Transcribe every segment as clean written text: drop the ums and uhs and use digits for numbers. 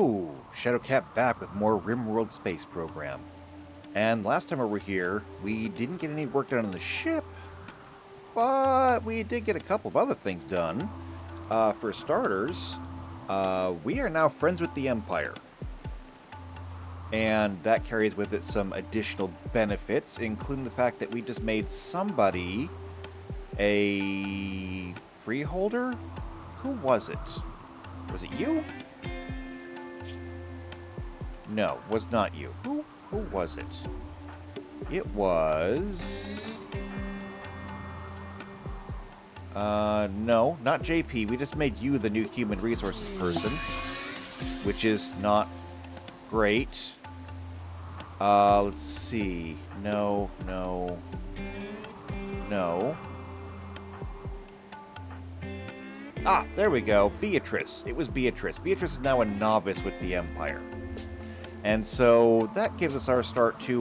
Hello! Shadowcat back with more RimWorld Space Program. And last time we were here, we didn't get any work done on the ship, but we did get a couple of other things done. For starters, we are now friends with the Empire. And that carries with it some additional benefits, including the fact that we just made somebody a freeholder? Who was it? Was it you? No, was not you. Who was it? It was... no, not JP. We just made you the new human resources person, which is not great. Let's see. No. Ah, there we go. Beatrice. It was Beatrice. Beatrice is now a novice with the Empire. And so that gives us our start to,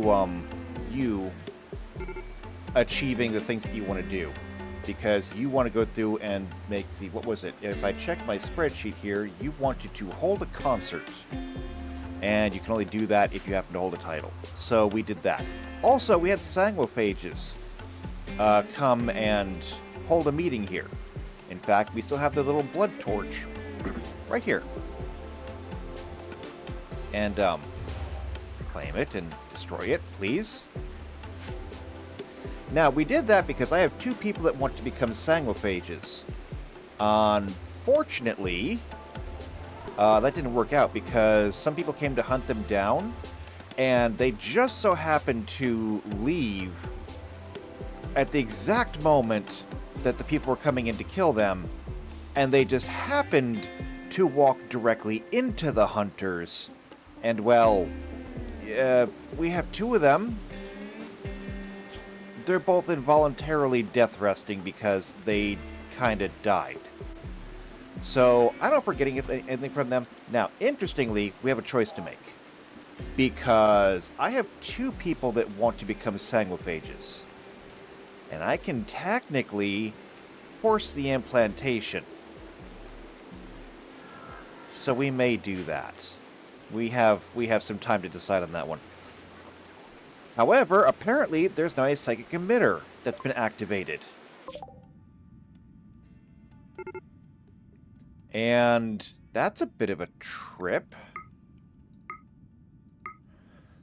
you achieving the things that you want to do. Because you want to go through and make, see, what was it? If I check my spreadsheet here, you wanted to hold a concert. And you can only do that if you happen to hold a title. So we did that. Also, we had sanguophages come and hold a meeting here. In fact, we still have the little blood torch right here. And, claim it and destroy it, please. Now, we did that because I have two people that want to become sanguophages. Unfortunately, that didn't work out because some people came to hunt them down, and they just so happened to leave at the exact moment that the people were coming in to kill them, and they just happened to walk directly into the hunters. And, well, we have two of them. They're both involuntarily death resting because they kind of died. So, I don't know if we're getting anything from them. Now, interestingly, we have a choice to make. Because I have two people that want to become sanguophages. And I can technically force the implantation. So we may do that. We have some time to decide on that one. However, apparently there's now a psychic emitter that's been activated. And that's a bit of a trip.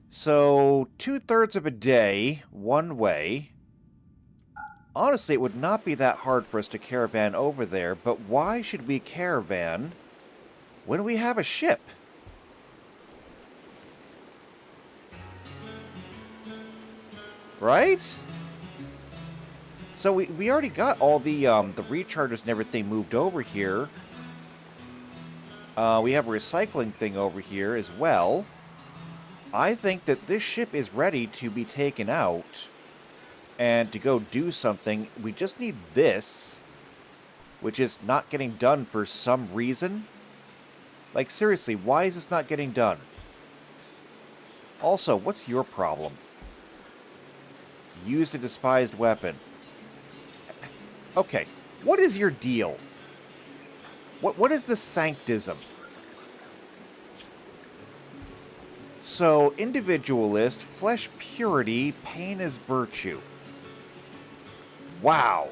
So, 2/3 of a day, one way. Honestly, it would not be that hard for us to caravan over there, but why should we caravan when we have a ship? Right? So we already got all the rechargers and everything moved over here. We have a recycling thing over here as well. I think that this ship is ready to be taken out and to go do something. We just need this, which is not getting done for some reason. Like, seriously, why is this not getting done? Also, what's your problem? Used a despised weapon. Okay, what is your deal? What is the sanctism? So, individualist, flesh purity, pain is virtue. Wow.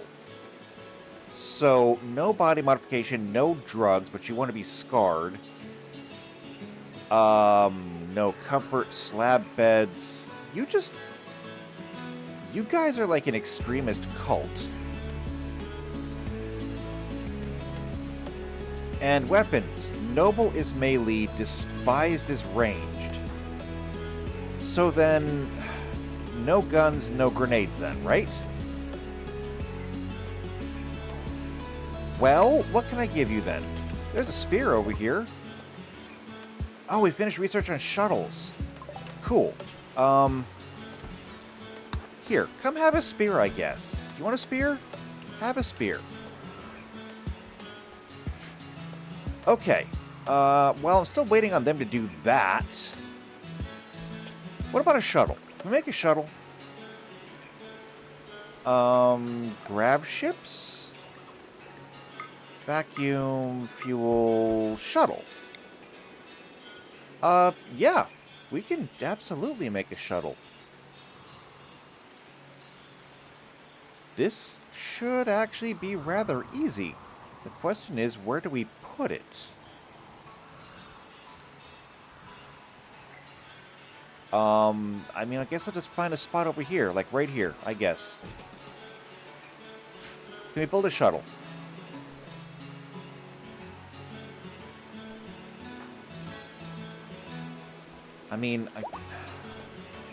So, no body modification, no drugs, but you want to be scarred. No comfort, slab beds. You guys are like an extremist cult. And weapons. Noble is melee, despised is ranged. So then, no guns, no grenades then, right? Well, what can I give you then? There's a spear over here. Oh, we finished research on shuttles. Cool. Here, come have a spear, I guess. You want a spear? Have a spear. Okay. Well, I'm still waiting on them to do that. What about a shuttle? Can we make a shuttle? Grab ships? Vacuum, fuel, shuttle. Yeah. We can absolutely make a shuttle. This should actually be rather easy. The question is, where do we put it? I mean, I guess I'll just find a spot over here, like right here, I guess. Can we build a shuttle? I mean,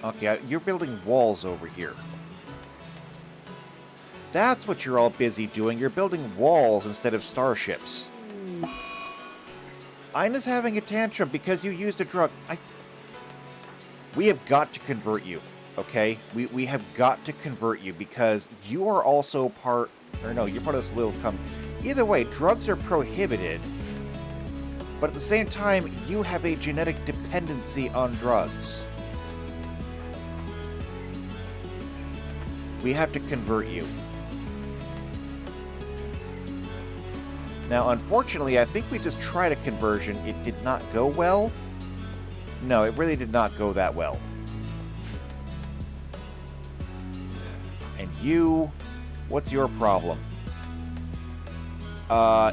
okay, you're building walls over here. That's what you're all busy doing. You're building walls instead of starships. Ina's having a tantrum because you used a drug. We have got to convert you, okay? We have got to convert you because you are also part... Or no, you're part of this little company. Either way, drugs are prohibited. But at the same time, you have a genetic dependency on drugs. We have to convert you. Now, unfortunately, I think we just tried a conversion. It did not go well. No, it really did not go that well. And you... What's your problem?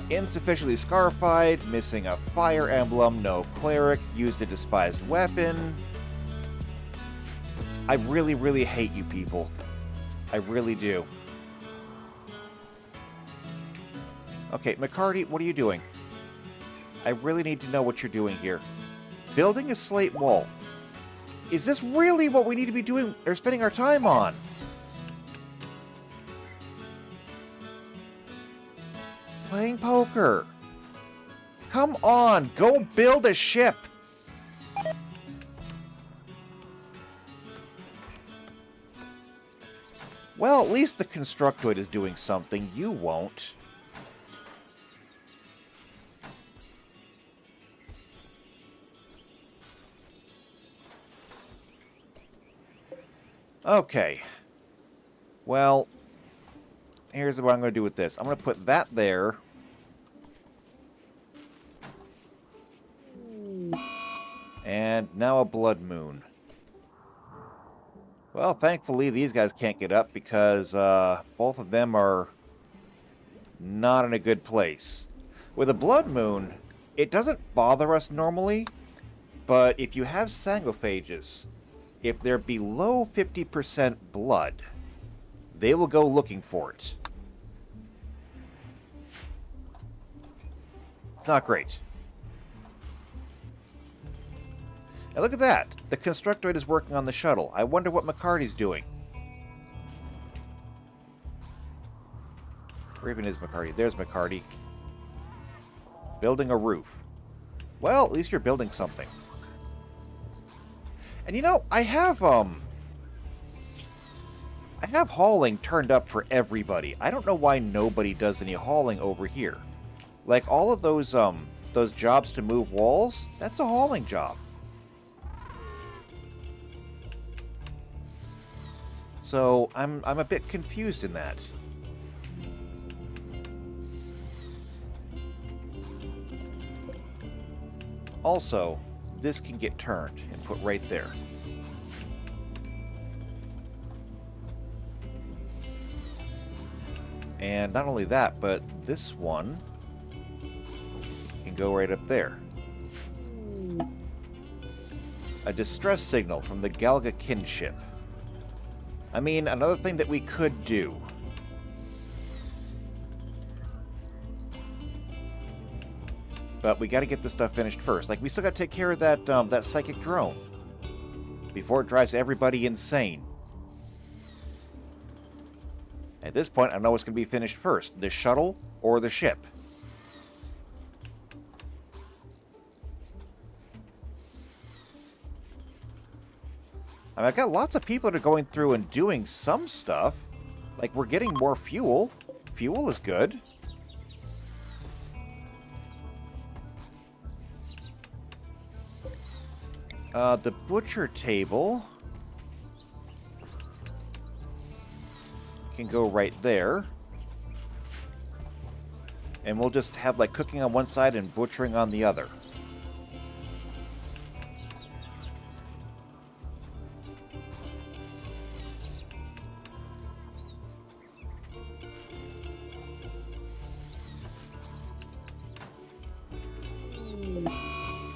Insufficiently scarified, missing a fire emblem, no cleric, used a despised weapon. I really, really hate you people. I really do. Okay, McCarty, what are you doing? I really need to know what you're doing here. Building a slate wall. Is this really what we need to be doing or spending our time on? Playing poker. Come on, go build a ship. Well, at least the Constructoid is doing something. You won't. Okay. Well, here's what I'm going to do with this. I'm going to put that there. And now a blood moon. Well, thankfully, these guys can't get up because both of them are not in a good place. With a blood moon, it doesn't bother us normally, but if you have sangophages, if they're below 50% blood, they will go looking for it. It's not great. And look at that! The Constructoid is working on the shuttle. I wonder what McCarty's doing. Where even is McCarty? There's McCarty. Building a roof. Well, at least you're building something. And you know, I have hauling turned up for everybody. I don't know why nobody does any hauling over here. Like all of those jobs to move walls, that's a hauling job. So I'm a bit confused in that. Also, this can get turned and put right there. And not only that, but this one can go right up there. A distress signal from the Galga kinship. I mean, another thing that we could do. But we got to get this stuff finished first. Like, we still got to take care of that that psychic drone before it drives everybody insane. At this point, I know what's going to be finished first: the shuttle or the ship. I mean, I've got lots of people that are going through and doing some stuff. Like, we're getting more fuel. Fuel is good. The butcher table can go right there. And we'll just have, like, cooking on one side and butchering on the other.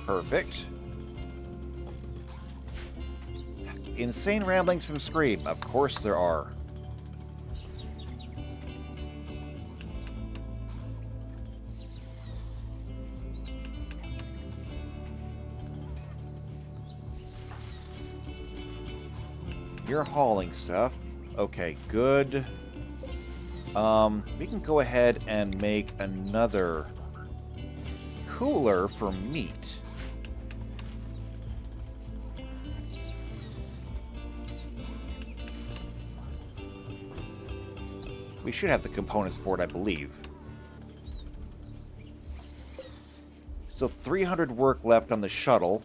Perfect. Insane ramblings from Scream. Of course there are. You're hauling stuff. Okay, good. We can go ahead and make another cooler for meat. We should have the components for it, I believe. Still 300 work left on the shuttle.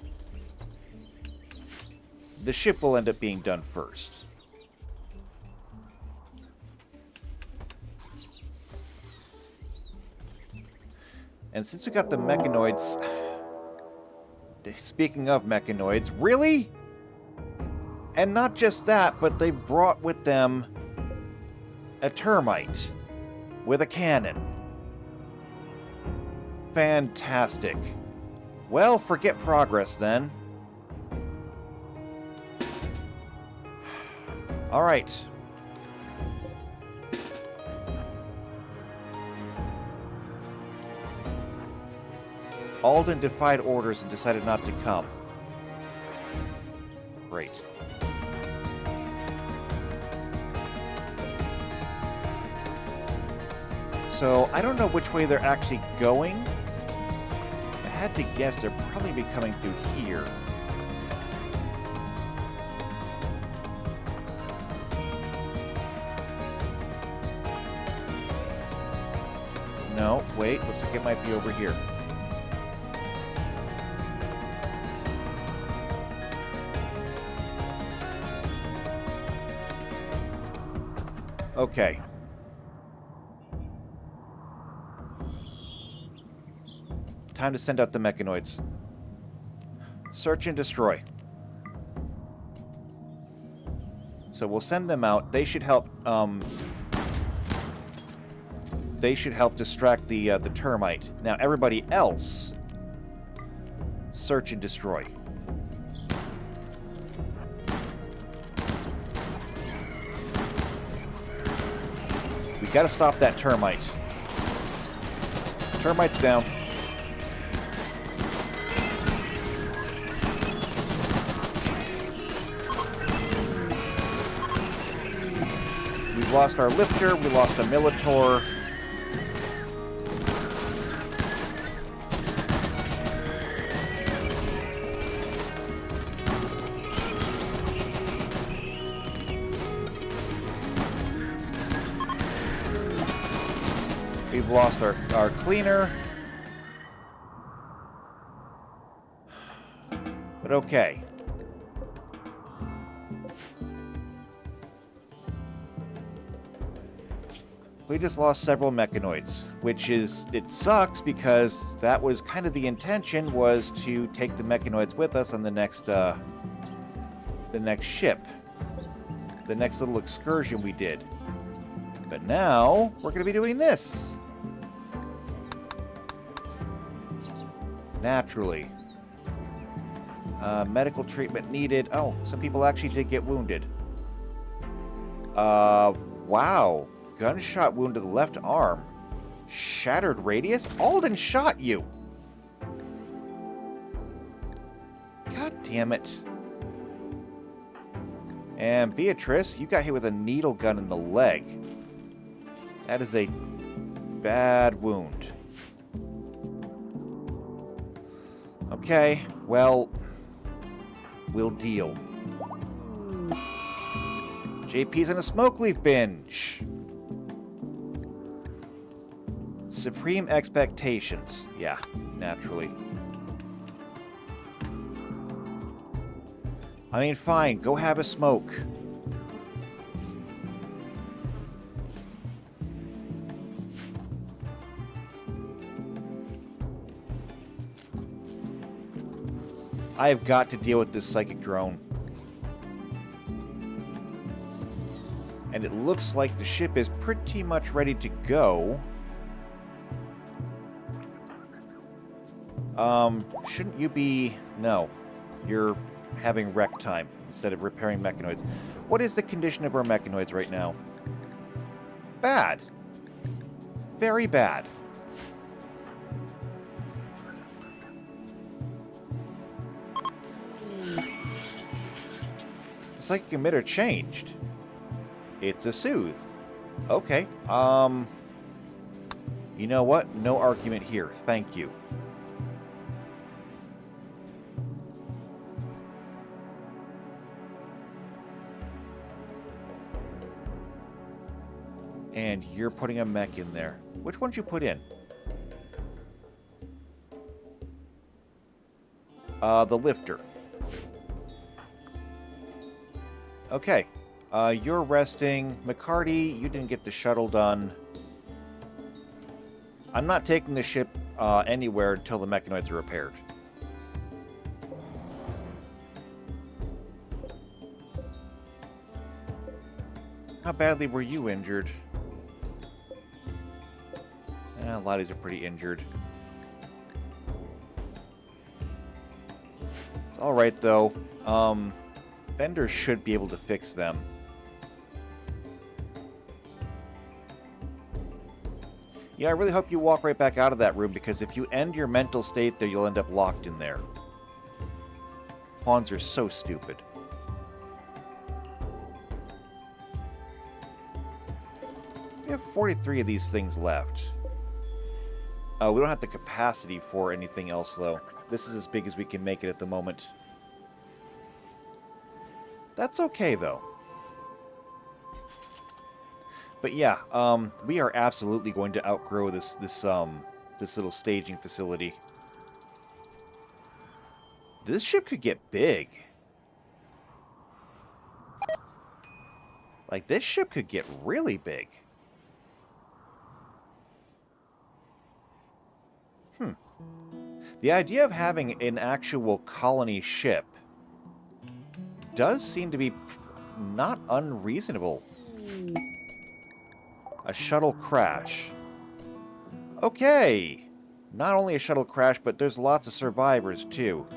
The ship will end up being done first. And since we got the mechanoids... Speaking of mechanoids, really? And not just that, but they brought with them a termite with a cannon. Fantastic. Well, forget progress then. All right. Alden defied orders and decided not to come. Great. So, I don't know which way they're actually going. I had to guess they're probably be coming through here. No, wait, looks like it might be over here. Okay. Time to send out the mechanoids. Search and destroy. So we'll send them out. They should help. They should help distract the termite. Now everybody else, search and destroy. We gotta stop that termite. Termite's down. We've lost our lifter, we lost a Militor. We've lost our cleaner. But okay. We just lost several mechanoids, which is, it sucks because that was kind of the intention, was to take the mechanoids with us on the next ship. The next little excursion we did. But now, we're going to be doing this. Naturally. Medical treatment needed. Oh, some people actually did get wounded. Wow. Gunshot wound to the left arm. Shattered radius? Alden shot you! God damn it. And Beatrice, you got hit with a needle gun in the leg. That is a bad wound. Okay, well, we'll deal. JP's in a smoke leaf binge. Supreme expectations. Yeah, naturally. I mean, fine, go have a smoke. I have got to deal with this psychic drone. And it looks like the ship is pretty much ready to go. Shouldn't you be... No. You're having wreck time instead of repairing mechanoids. What is the condition of our mechanoids right now? Bad. Very bad. The psychic emitter changed. It's a soothe. Okay. You know what? No argument here. Thank you. And you're putting a mech in there. Which one'd you put in? The lifter. Okay. You're resting. McCarty, you didn't get the shuttle done. I'm not taking the ship anywhere until the mechanoids are repaired. How badly were you injured? A lot of these are pretty injured. It's alright, though. Vendors should be able to fix them. Yeah, I really hope you walk right back out of that room, because if you end your mental state there, you'll end up locked in there. Pawns are so stupid. We have 43 of these things left. We don't have the capacity for anything else, though. This is as big as we can make it at the moment. That's okay, though. But yeah, we are absolutely going to outgrow this little staging facility. This ship could get big. Like, this ship could get really big. The idea of having an actual colony ship does seem to be not unreasonable. A shuttle crash. Okay. Not only a shuttle crash, but there's lots of survivors, too.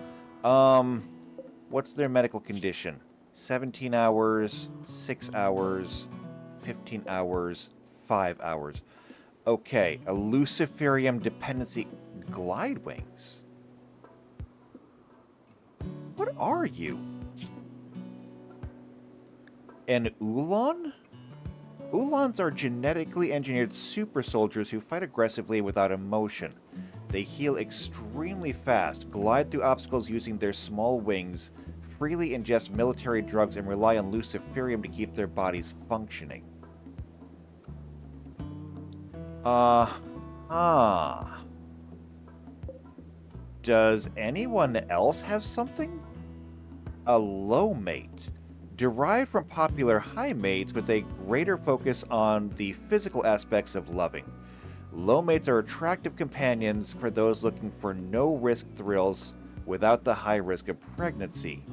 What's their medical condition? 17 hours, 6 hours, 15 hours, 5 hours. Okay, a Luciferium dependency... Glide wings? What are you? An Ulan? Ulans are genetically engineered super soldiers who fight aggressively without emotion. They heal extremely fast, glide through obstacles using their small wings, freely ingest military drugs, and rely on Luciferium to keep their bodies functioning. Does anyone else have something? A low mate. Derived from popular high mates with a greater focus on the physical aspects of loving. Low mates are attractive companions for those looking for no-risk thrills without the high risk of pregnancy.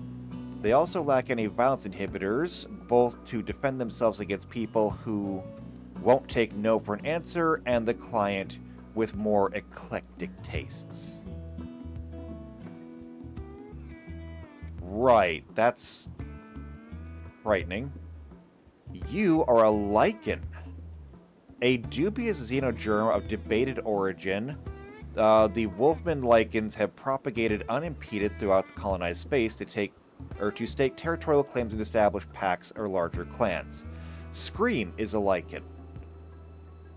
They also lack any violence inhibitors, both to defend themselves against people who won't take no for an answer and the client with more eclectic tastes. Right, that's frightening. You are a lichen. A dubious xenogerm of debated origin. The Wolfman lichens have propagated unimpeded throughout the colonized space to stake territorial claims and establish packs or larger clans. Scream is a lichen.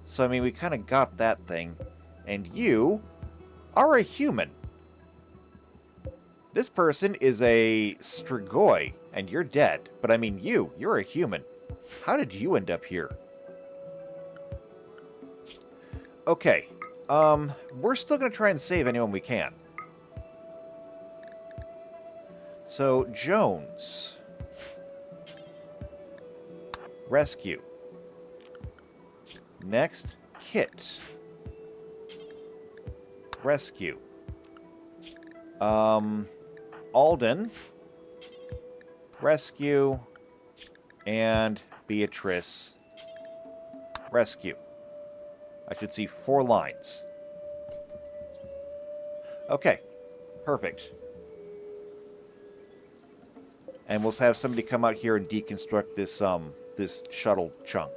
So, I mean, we kind of got that thing. And you are a human. This person is a Strigoi, and you're dead. But I mean, you're a human. How did you end up here? Okay, we're still going to try and save anyone we can. So, Jones. Rescue. Next, Kit. Rescue. Alden. Rescue. And Beatrice. Rescue. I should see 4 lines. Okay, perfect. And we'll have somebody come out here and deconstruct this this shuttle chunk.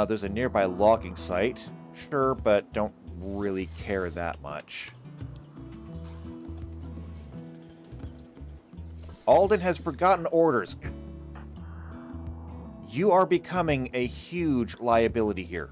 There's a nearby logging site. Sure, but don't really care that much. Alden has forgotten orders. You are becoming a huge liability here.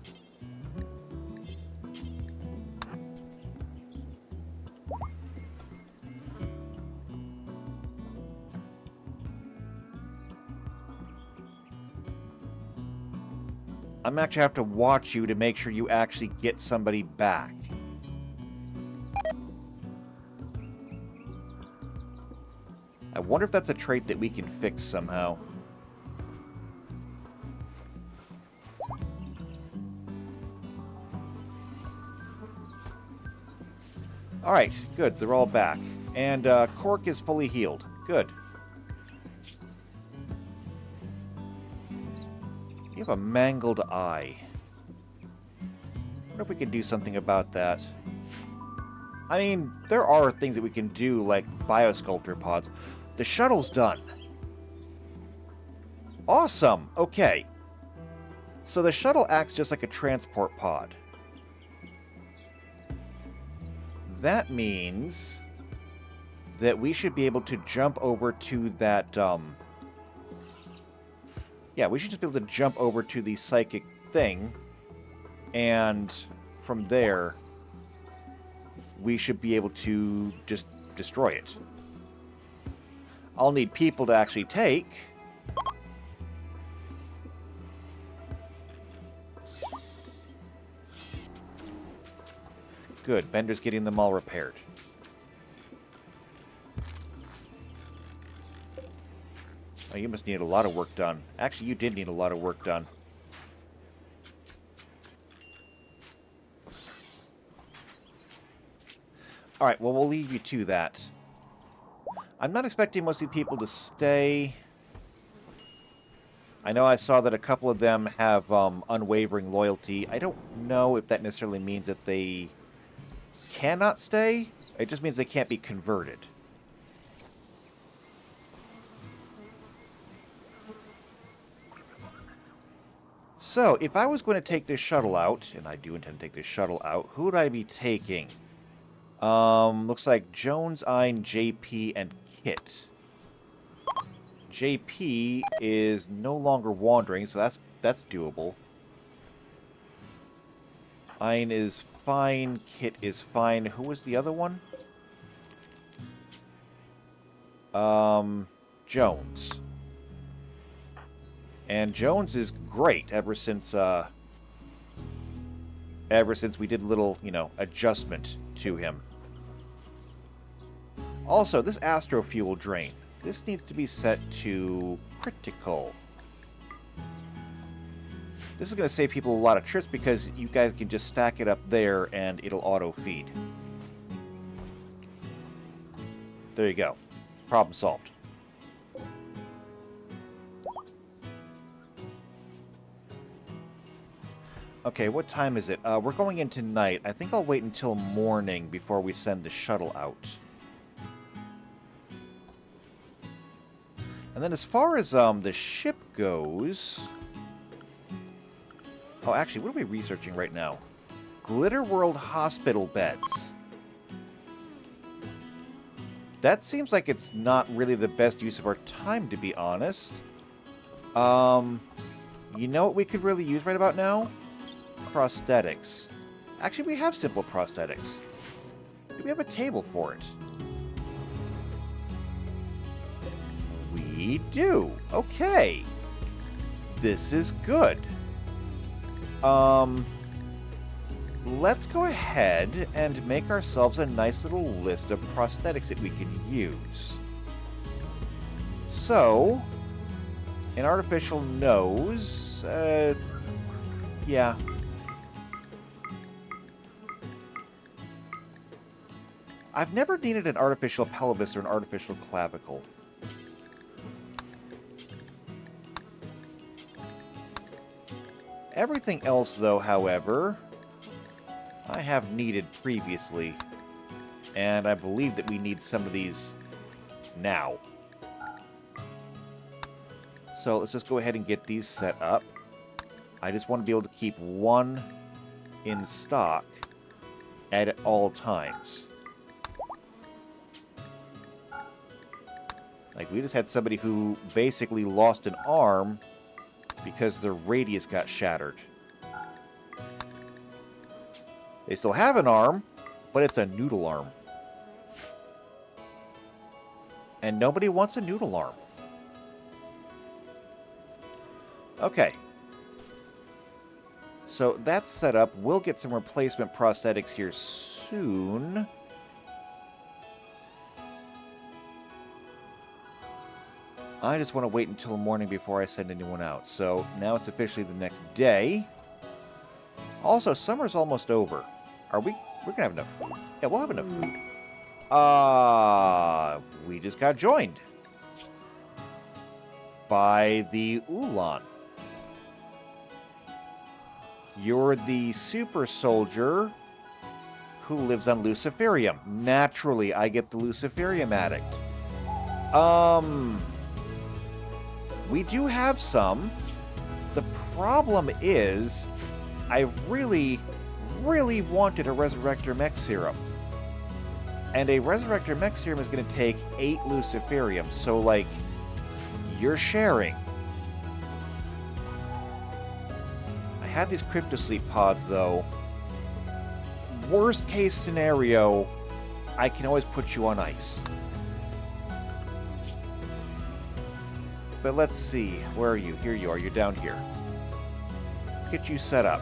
I'm actually have to watch you to make sure you actually get somebody back. I wonder if that's a trait that we can fix somehow. Alright, good. They're all back. And Cork is fully healed. Good. You have a mangled eye. I wonder if we can do something about that. I mean, there are things that we can do, like biosculptor pods. The shuttle's done. Awesome! Okay. So the shuttle acts just like a transport pod. That means that we should be able to jump over to that, yeah, we should just be able to jump over to the psychic thing, and from there, we should be able to just destroy it. I'll need people to actually take. Good, Bender's getting them all repaired. Oh, you must need a lot of work done. Actually, you did need a lot of work done. Alright, well, we'll leave you to that. I'm not expecting most of the people to stay. I know I saw that a couple of them have unwavering loyalty. I don't know if that necessarily means that they cannot stay. It just means they can't be converted. So, if I was going to take this shuttle out, and I do intend to take this shuttle out, who would I be taking? Looks like Jones, Ein, JP, and Kit. JP is no longer wandering, so that's doable. Ein is fine, Kit is fine. Who was the other one? Jones. And Jones is great ever since we did a little, adjustment to him. Also, this astro fuel drain. This needs to be set to critical. This is going to save people a lot of trips because you guys can just stack it up there and it'll auto-feed. There you go. Problem solved. Okay, what time is it? We're going in tonight. I think I'll wait until morning before we send the shuttle out. And then as far as the ship goes... Oh, actually, what are we researching right now? Glitter World hospital beds. That seems like it's not really the best use of our time, to be honest. You know what we could really use right about now? Prosthetics. Actually, we have simple prosthetics. Do we have a table for it? We do. Okay. This is good. Let's go ahead and make ourselves a nice little list of prosthetics that we can use. So, an artificial nose, yeah. I've never needed an artificial pelvis or an artificial clavicle. Everything else, though, however, I have needed previously. And I believe that we need some of these now. So let's just go ahead and get these set up. I just want to be able to keep one in stock at all times. Like, we just had somebody who basically lost an arm because their radius got shattered. They still have an arm, but it's a noodle arm. And nobody wants a noodle arm. Okay. So that's set up. We'll get some replacement prosthetics here soon. I just want to wait until the morning before I send anyone out. So now it's officially the next day. Also, summer's almost over. We're gonna have enough food. Yeah, we'll have enough food. We just got joined by the Ulan. You're the super soldier who lives on Luciferium. Naturally, I get the Luciferium addict. We do have some. The problem is, I really, really wanted a Resurrector Mech Serum. And a Resurrector Mech Serum is going to take 8 Luciferium, so, like, you're sharing. I have these Cryptosleep pods, though. Worst case scenario, I can always put you on ice. But let's see. Where are you? Here you are. You're down here. Let's get you set up.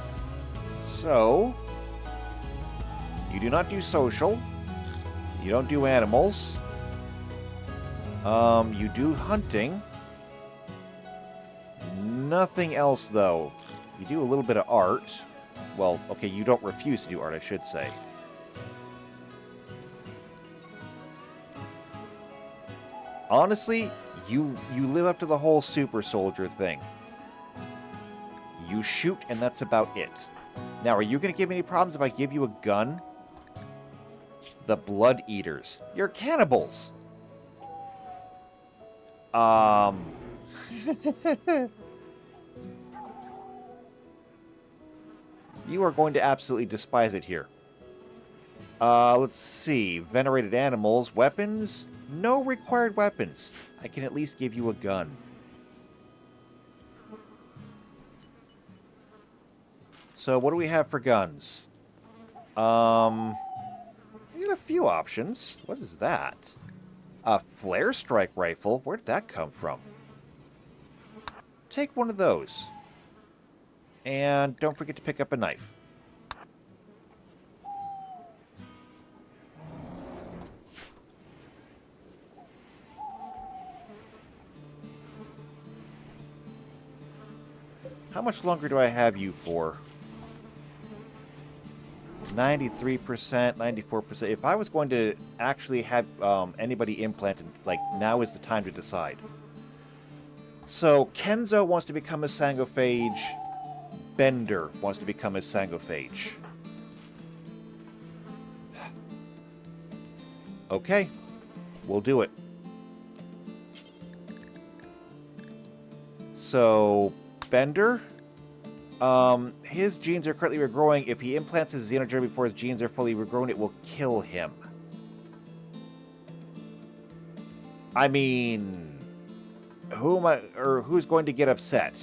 So, you do not do social. You don't do animals. You do hunting. Nothing else, though. You do a little bit of art. Well, okay, you don't refuse to do art, I should say. Honestly, you live up to the whole super soldier thing. You shoot, and that's about it. Now, are you going to give me any problems if I give you a gun? The Blood Eaters. You're cannibals! You are going to absolutely despise it here. Let's see. Venerated animals. Weapons? No required weapons. I can at least give you a gun. So, what do we have for guns? We got a few options. What is that? A flare strike rifle? Where did that come from? Take one of those. And don't forget to pick up a knife. How much longer do I have you for? 93%, 94%. If I was going to actually have anybody implanted, like, now is the time to decide. So, Kenzo wants to become a Sangophage. Bender wants to become a Sangophage. Okay. We'll do it. So, Bender... his genes are currently regrowing. If he implants his Xenogerm before his genes are fully regrown, it will kill him. I mean, who's going to get upset?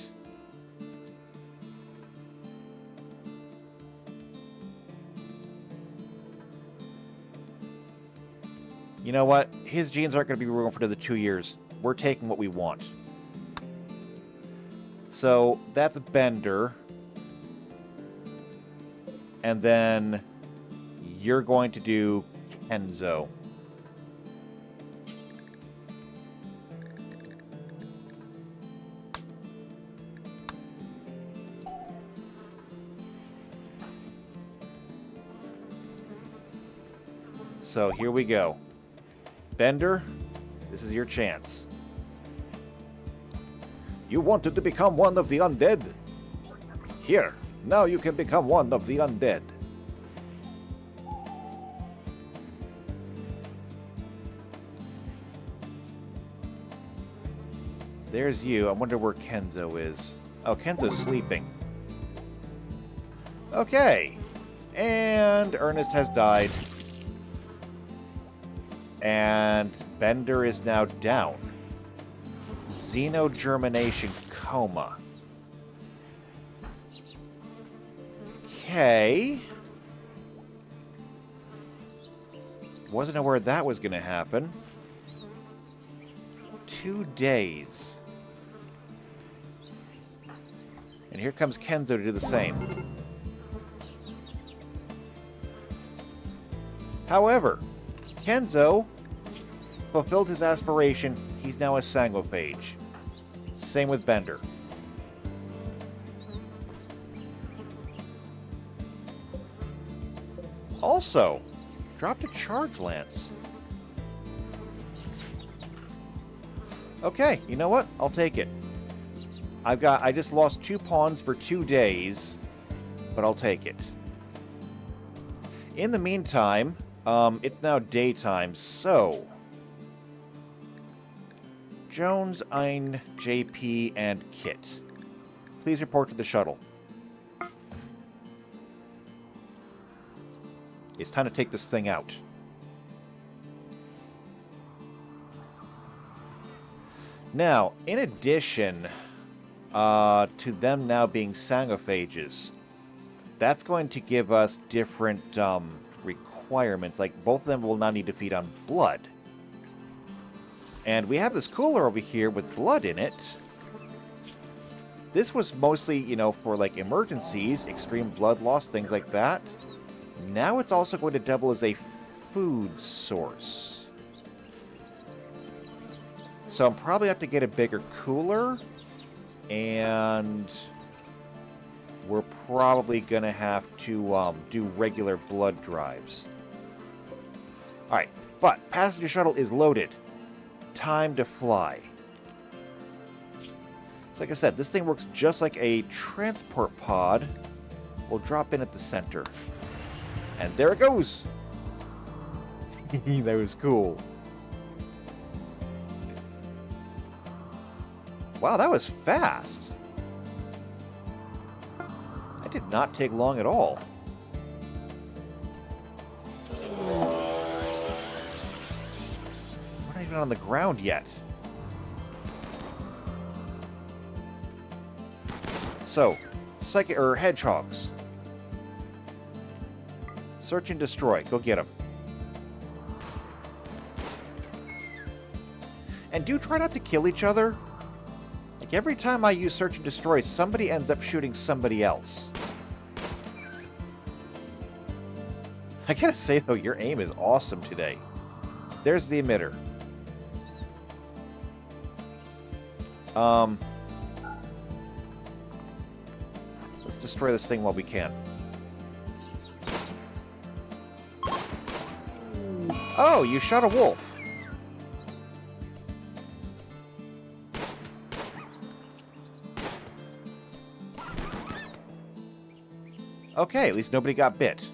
You know what? His genes aren't going to be regrown for another 2 years. We're taking what we want. So, that's Bender. And then you're going to do Kenzo. So here we go. Bender, this is your chance. You wanted to become one of the undead? Here, now you can become one of the undead. There's you. I wonder where Kenzo is. Oh, Kenzo's sleeping. Okay. And Ernest has died. And Bender is now down. Xenogermination coma. Okay. Wasn't aware that was going to happen. 2 days. And here comes Kenzo to do the same. However, Kenzo fulfilled his aspiration. He's now a sanguiphage. Same with Bender. Also, dropped a charge lance. Okay, you know what? I'll take it. I just lost 2 pawns for 2 days, but I'll take it. In the meantime, it's now daytime, so Jones, Ein, JP, and Kit, please report to the shuttle. It's time to take this thing out. Now, in addition to them now being sanguiphages, that's going to give us different requirements. Like, both of them will now need to feed on blood. And we have this cooler over here with blood in it. This was mostly, you know, for, like, emergencies, extreme blood loss, things like that. Now it's also going to double as a food source. So I'm probably have to get a bigger cooler. And we're probably going to have to do regular blood drives. Alright, but passenger shuttle is loaded. Time to fly. So like I said, this thing works just like a transport pod. We'll drop in at the center. And there it goes! That was cool. Wow, that was fast. That did not take long at all. We're not even on the ground yet. So, hedgehogs. Search and destroy. Go get them. And do try not to kill each other. Like, every time I use search and destroy, somebody ends up shooting somebody else. I gotta say, though, your aim is awesome today. There's the emitter. Let's destroy this thing while we can. Oh, you shot a wolf. Okay, at least nobody got bit.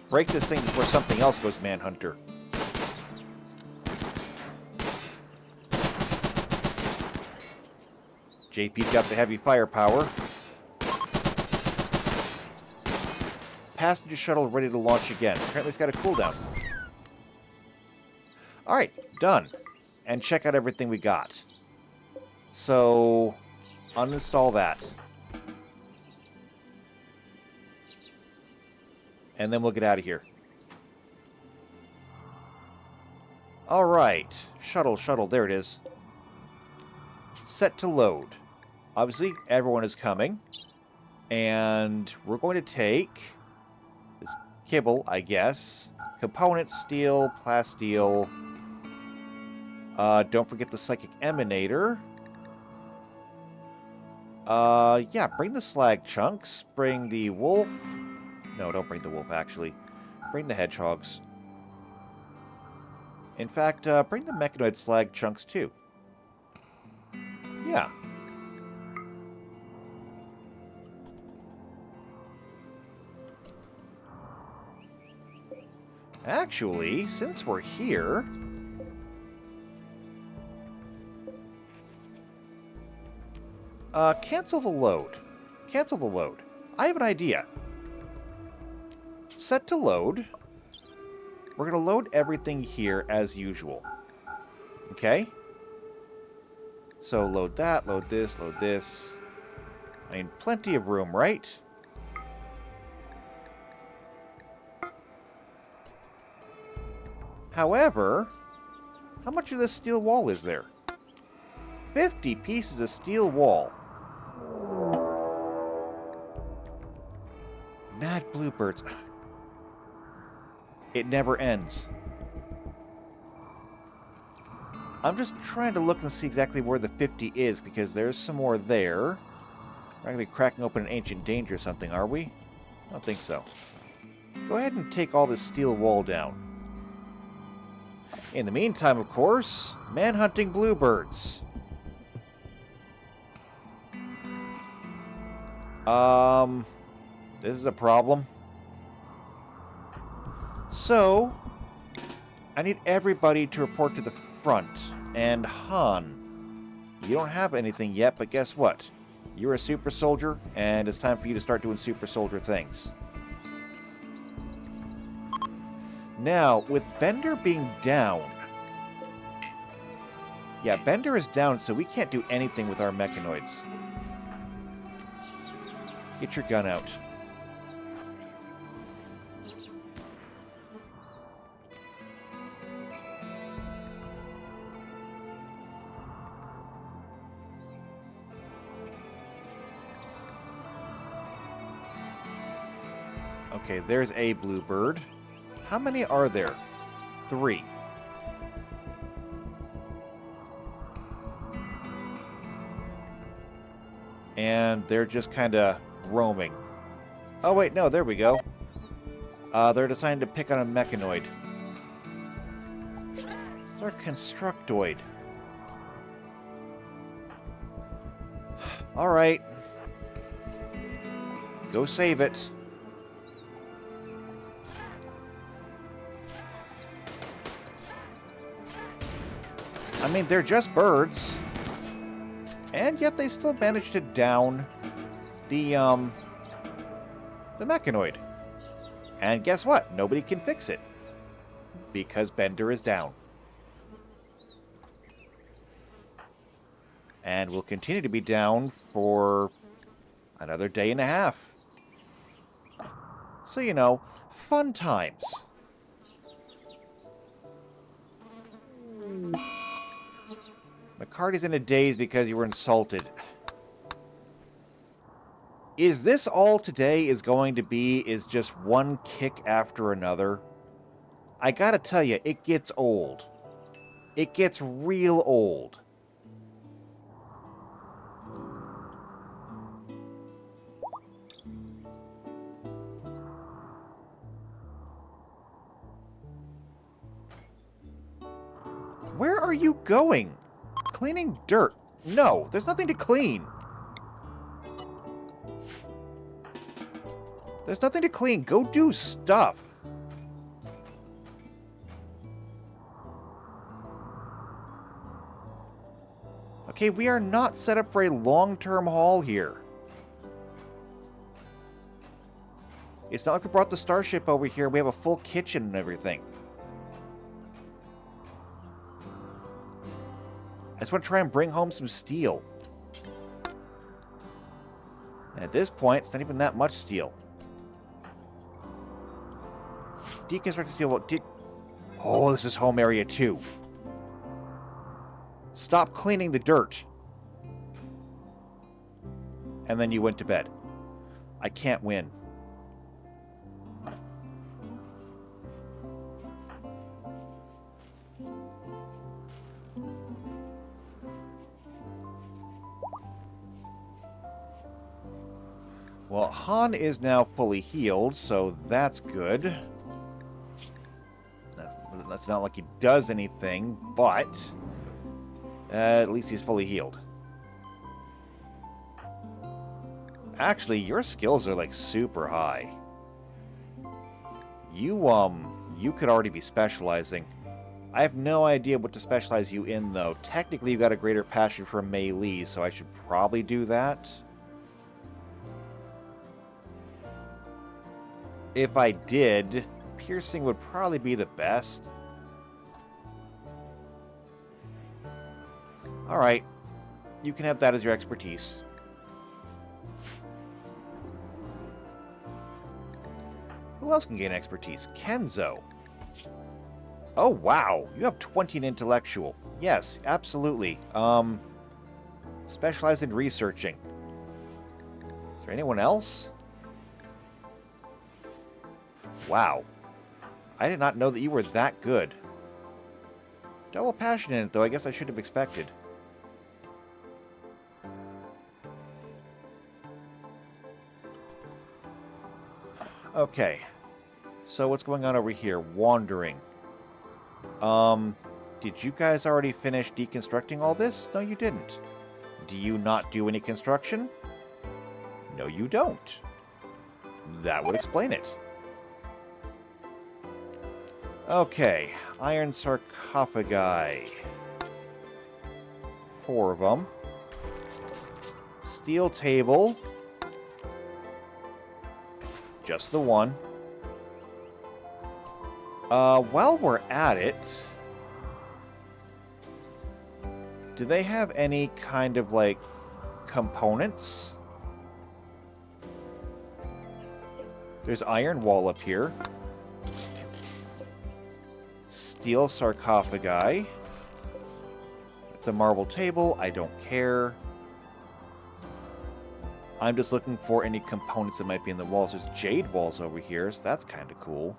Break this thing before something else goes manhunter. JP's got the heavy firepower. Passenger shuttle ready to launch again. Apparently it's got a cooldown. Alright, done. And check out everything we got. So, uninstall that. And then we'll get out of here. Alright. Shuttle, there it is. Set to load. Obviously, everyone is coming. And we're going to take this kibble, I guess. Components, steel, plasteel. Don't forget the psychic emanator. Yeah, bring the slag chunks. Bring the wolf. No, don't bring the wolf, actually. Bring the hedgehogs. In fact, bring the mechanoid slag chunks, too. Yeah. Actually, since we're here... cancel the load. Cancel the load. I have an idea. Set to load. We're going to load everything here as usual. Okay? So load that, load this, load this. I mean, plenty of room, right? However, how much of this steel wall is there? 50 pieces of steel wall. Mad bluebirds. It never ends. I'm just trying to look and see exactly where the 50 is, because there's some more there. We're not going to be cracking open an ancient danger or something, are we? I don't think so. Go ahead and take all this steel wall down. In the meantime, of course, manhunting bluebirds. This is a problem. So, I need everybody to report to the front. And Han, you don't have anything yet, but guess what? You're a super soldier, and it's time for you to start doing super soldier things. Now, with Bender being down... Yeah, Bender is down, so we can't do anything with our mechanoids. Get your gun out. Okay, there's a bluebird. How many are there? 3. And they're just kind of roaming. Oh, wait, no, there we go. They're deciding to pick on a mechanoid. It's our constructoid. Alright. Go save it. I mean, they're just birds. And yet they still managed to down the mechanoid. And guess what? Nobody can fix it. Because Bender is down. And will continue to be down for another day and a half. So, you know, fun times. McCarty's in a daze because you were insulted. Is this all today is going to be, is just one kick after another? I gotta tell you, it gets old. It gets real old. Where are you going? Cleaning dirt. No, there's nothing to clean. There's nothing to clean. Go do stuff. Okay, we are not set up for a long-term haul here. It's not like we brought the starship over here. We have a full kitchen and everything. I just want to try and bring home some steel. And at this point, it's not even that much steel. Deconstructed steel. Oh, this is home area 2. Stop cleaning the dirt. And then you went to bed. I can't win. Well, Han is now fully healed, so that's good. That's not like he does anything, but at least he's fully healed. Actually, your skills are like super high. You You could already be specializing. I have no idea what to specialize you in, though. Technically, you've got a greater passion for melee, so I should probably do that. If I did, piercing would probably be the best. Alright. You can have that as your expertise. Who else can gain expertise? Kenzo. Oh, wow. You have 20 in intellectual. Yes, absolutely. Specialize in researching. Is there anyone else? Wow. I did not know that you were that good. Double passion in it, though. I guess I should have expected. Okay. So what's going on over here? Wandering. Did you guys already finish deconstructing all this? No, you didn't. Do you not do any construction? No, you don't. That would explain it. Okay, iron sarcophagi. 4 of them. Steel table. Just the one. While we're at it, do they have any kind of, like, components? There's iron wall up here. Steel sarcophagi. It's a marble table. I don't care. I'm just looking for any components that might be in the walls. There's jade walls over here, so that's kind of cool.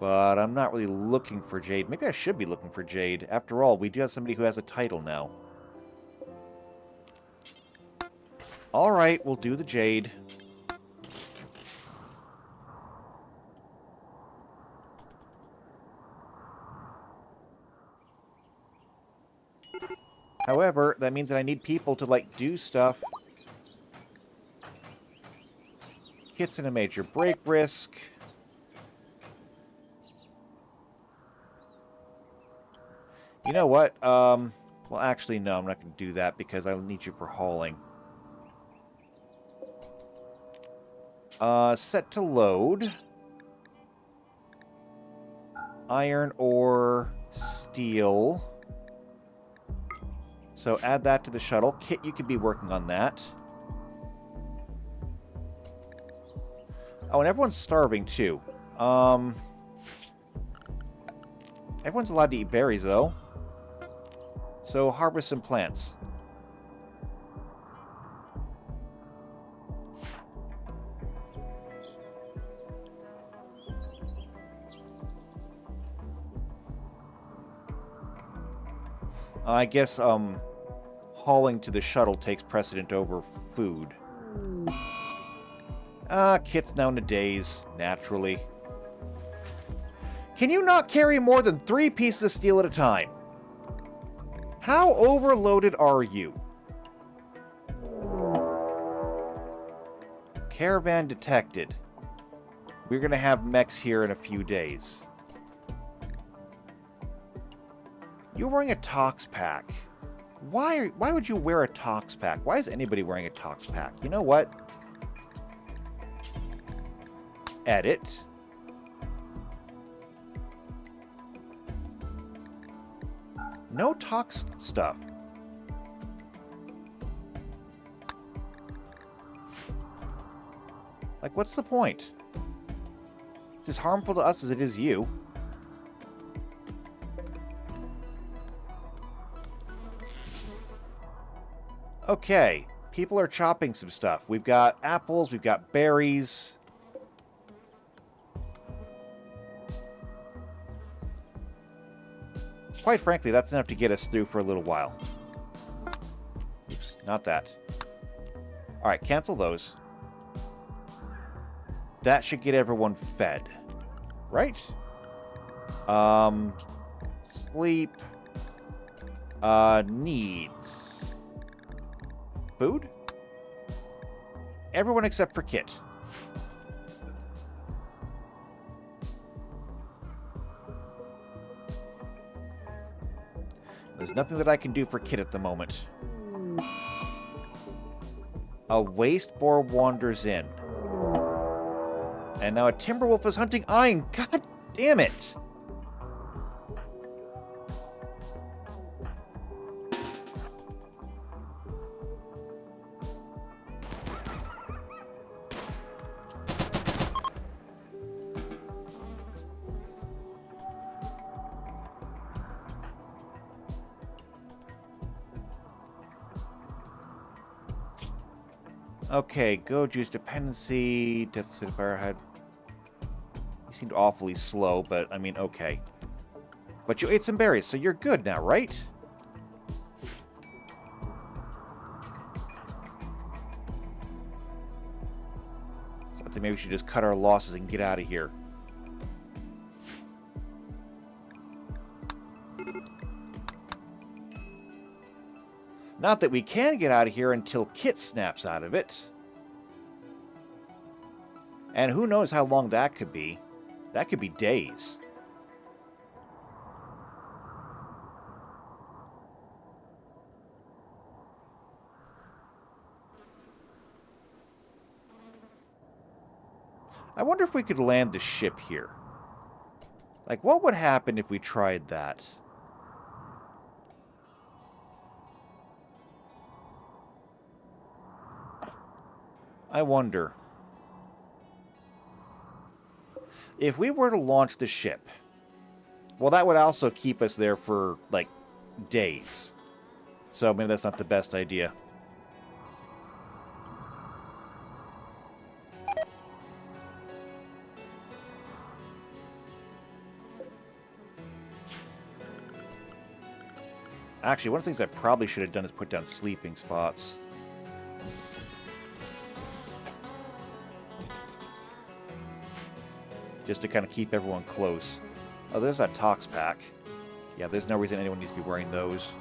But I'm not really looking for jade. Maybe I should be looking for jade. After all, we do have somebody who has a title now. Alright, we'll do the jade. However, that means that I need people to, like, do stuff. Hits in a major break risk. You know what? Well, actually, no, I'm not going to do that because I'll need you for hauling. Set to load. Iron ore, steel. So add that to the shuttle. Kit, you could be working on that. Oh, and everyone's starving, too. Everyone's allowed to eat berries, though. So harvest some plants. I guess, hauling to the shuttle takes precedent over food. Kit's known a daze, naturally. Can you not carry more than 3 pieces of steel at a time? How overloaded are you? Caravan detected. We're gonna have mechs here in a few days. You're wearing a Tox pack. Why would you wear a Tox pack? Why is anybody wearing a Tox pack? You know what? Edit. No Tox stuff. Like, what's the point? It's as harmful to us as it is you. Okay, people are chopping some stuff. We've got apples, we've got berries. Quite frankly, that's enough to get us through for a little while. Oops, not that. Alright, cancel those. That should get everyone fed. Right? Sleep. Needs. Food? Everyone except for Kit. There's nothing that I can do for Kit at the moment. A waste boar wanders in. And now a timber wolf is hunting Ein. God damn it! Okay, go juice dependency, deficit firehead. You seemed awfully slow, but I mean, okay. But you ate some berries, so you're good now, right? So I think maybe we should just cut our losses and get out of here. Not that we can get out of here until Kit snaps out of it. And who knows how long that could be. That could be days. I wonder if we could land the ship here. Like, what would happen if we tried that? I wonder. If we were to launch the ship, well, that would also keep us there for, like, days. So maybe that's not the best idea. Actually, one of the things I probably should have done is put down sleeping spots. Just to kind of keep everyone close. Oh, there's that tox pack. Yeah, there's no reason anyone needs to be wearing those.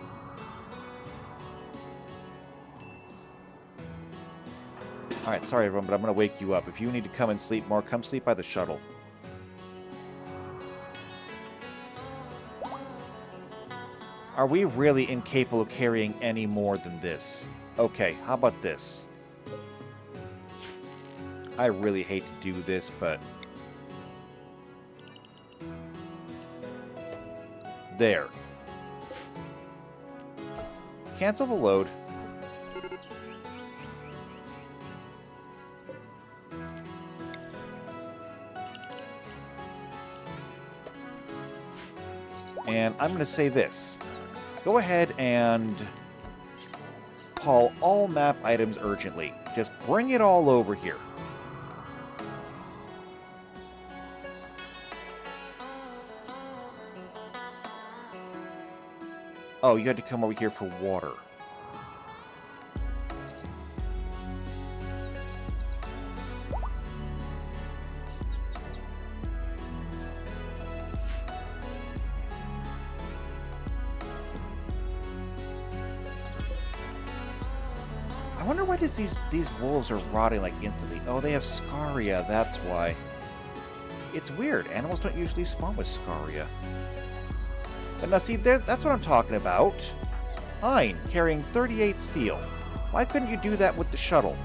Alright, sorry everyone, but I'm going to wake you up. If you need to come and sleep more, come sleep by the shuttle. Are we really incapable of carrying any more than this? Okay, how about this? I really hate to do this, but... There. Cancel the load. And I'm going to say this. Go ahead and haul all map items urgently. Just bring it all over here. Oh, you had to come over here for water. I wonder why these wolves are rotting like instantly. Oh, they have scaria, that's why. It's weird. Animals don't usually spawn with scaria. But now see, that's what I'm talking about. Ein, carrying 38 steel. Why couldn't you do that with the shuttle?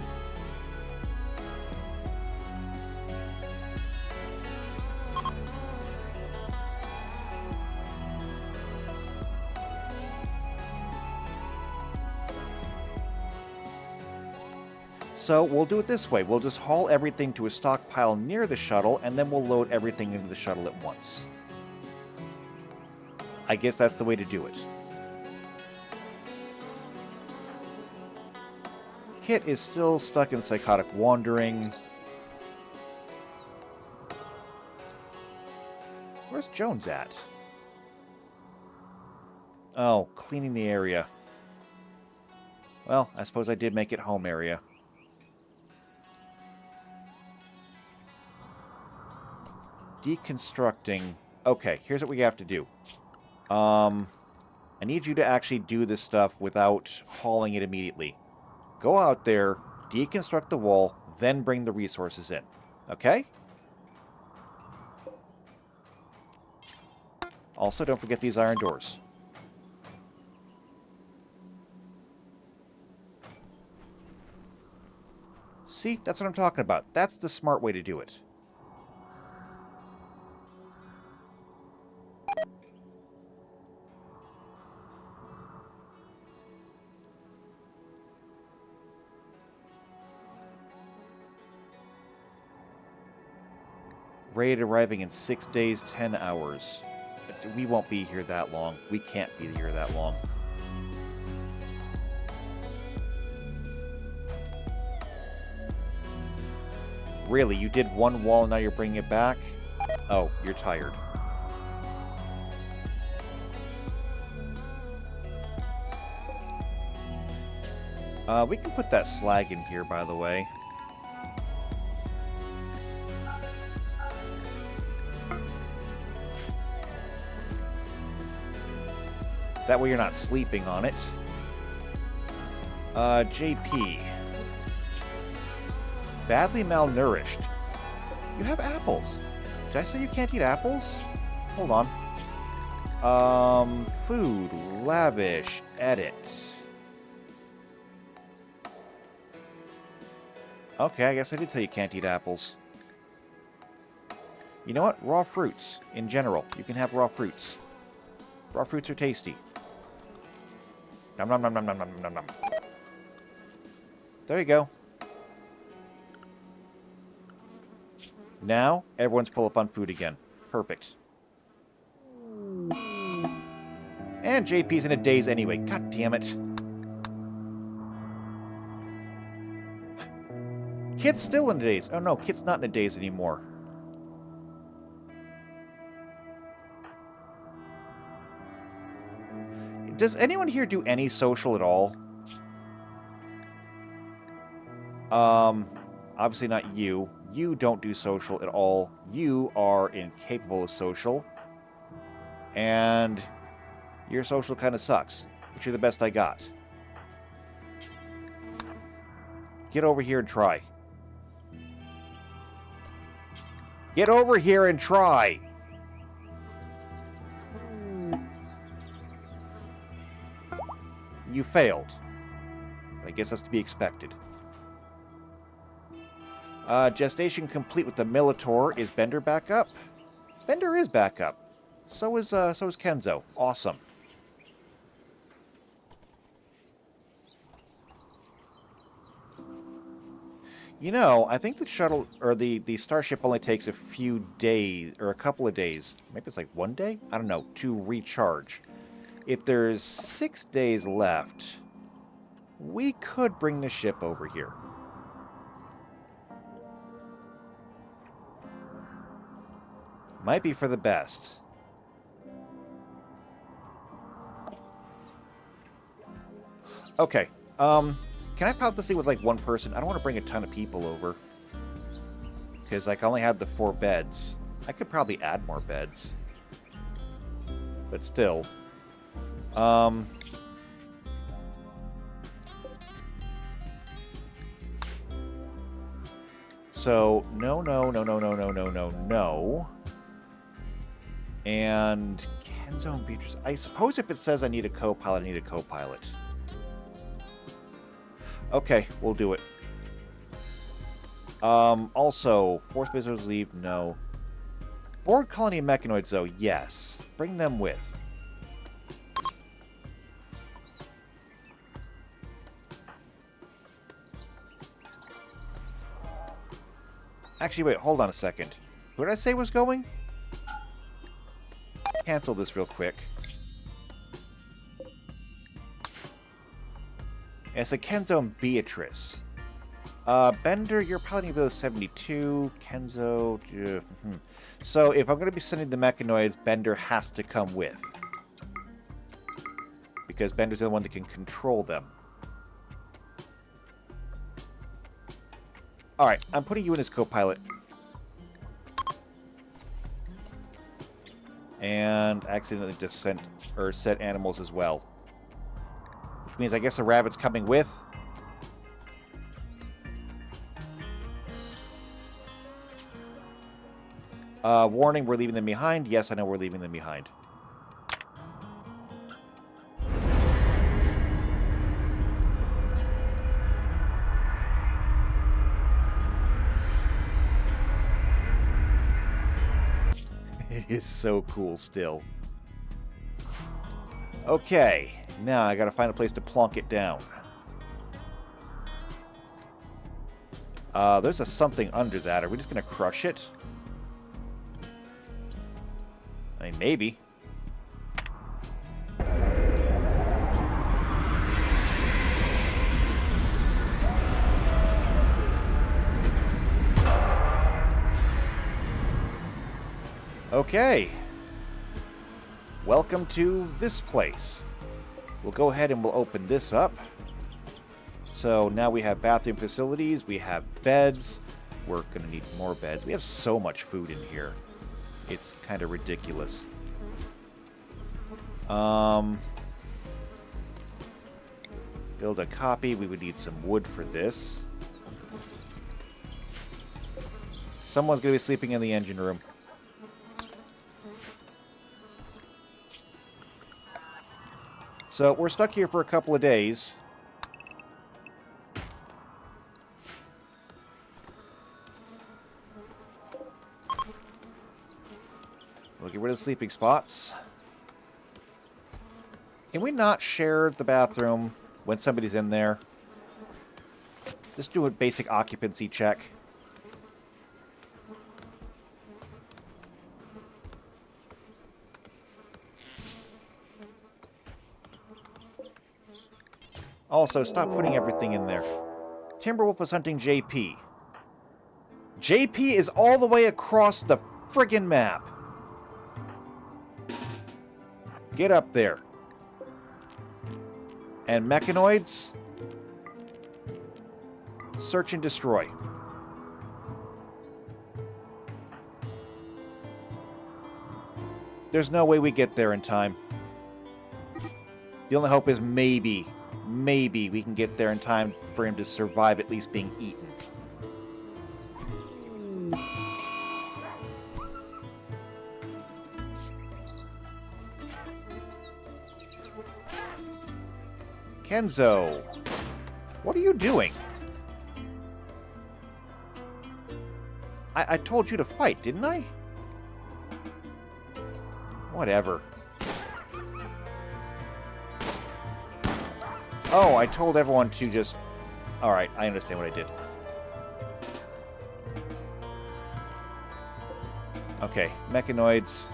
So we'll do it this way. We'll just haul everything to a stockpile near the shuttle, and then we'll load everything into the shuttle at once. I guess that's the way to do it. Kit is still stuck in psychotic wandering. Where's Jones at? Oh, cleaning the area. Well, I suppose I did make it home area. Deconstructing. Okay, here's what we have to do. I need you to actually do this stuff without hauling it immediately. Go out there, deconstruct the wall, then bring the resources in. Okay? Also, don't forget these iron doors. See? That's what I'm talking about. That's the smart way to do it. Raid arriving in 6 days, 10 hours. We won't be here that long. We can't be here that long. Really? You did one wall and now you're bringing it back? Oh, you're tired. We can put that slag in here, by the way. That way you're not sleeping on it. JP. Badly malnourished. You have apples. Did I say you can't eat apples? Hold on. Food. Lavish. Edit. Okay, I guess I did tell you can't eat apples. You know what? Raw fruits. In general. You can have raw fruits. Raw fruits are tasty. Nom nom nom nom nom nom nom nom. There you go. Now, everyone's pull up on food again. Perfect. And JP's in a daze anyway. God damn it. Kit's still in a daze. Oh no, Kit's not in a daze anymore. Does anyone here do any social at all? Obviously not you. You don't do social at all. You are incapable of social. And your social kind of sucks. But you're the best I got. Get over here and try. Get over here and try! You failed. I guess that's to be expected. Gestation complete with the Militor. Is Bender back up? Bender is back up. So is Kenzo. Awesome. You know, I think the shuttle, or the starship only takes a few days, or a couple of days, maybe it's like 1 day? I don't know, to recharge. If there's 6 days left, we could bring the ship over here. Might be for the best. Okay, can I pilot this thing with, like, one person? I don't want to bring a ton of people over. Because, like, I only have the 4 beds. I could probably add more beds. But still. So, no. And Kenzo and Beatrice. I suppose if it says I need a co-pilot, I need a co-pilot. Okay, we'll do it. Also, force visitors leave, no. Board colony of mechanoids, though, yes. Bring them with. Actually, wait, hold on a second. Who did I say was going? Cancel this real quick. It's a Kenzo and Beatrice. Bender, you're piloting ability 72. Kenzo... So, if I'm going to be sending the mechanoids, Bender has to come with. Because Bender's the one that can control them. Alright, I'm putting you in as co-pilot. And accidentally just set animals as well. Which means I guess the rabbit's coming with. Warning, we're leaving them behind. Yes, I know we're leaving them behind. is so cool still. Okay, now I gotta find a place to plonk it down. There's a something under that. Are we just gonna crush it? I mean, maybe. Okay. Welcome to this place. We'll go ahead and we'll open this up. So now we have bathroom facilities, we have beds. We're going to need more beds. We have so much food in here. It's kind of ridiculous. Build a copy. We would need some wood for this. Someone's going to be sleeping in the engine room. So we're stuck here for a couple of days. We'll get rid of the sleeping spots. Can we not share the bathroom when somebody's in there? Just do a basic occupancy check. Also, stop putting everything in there. Timberwolf was hunting JP. JP is all the way across the friggin' map. Get up there. And mechanoids? Search and destroy. There's no way we get there in time. The only hope is maybe we can get there in time for him to survive at least being eaten. Kenzo, what are you doing? I told you to fight, didn't I? Whatever. Oh, I told everyone to just... Alright, I understand what I did. Okay, mechanoids.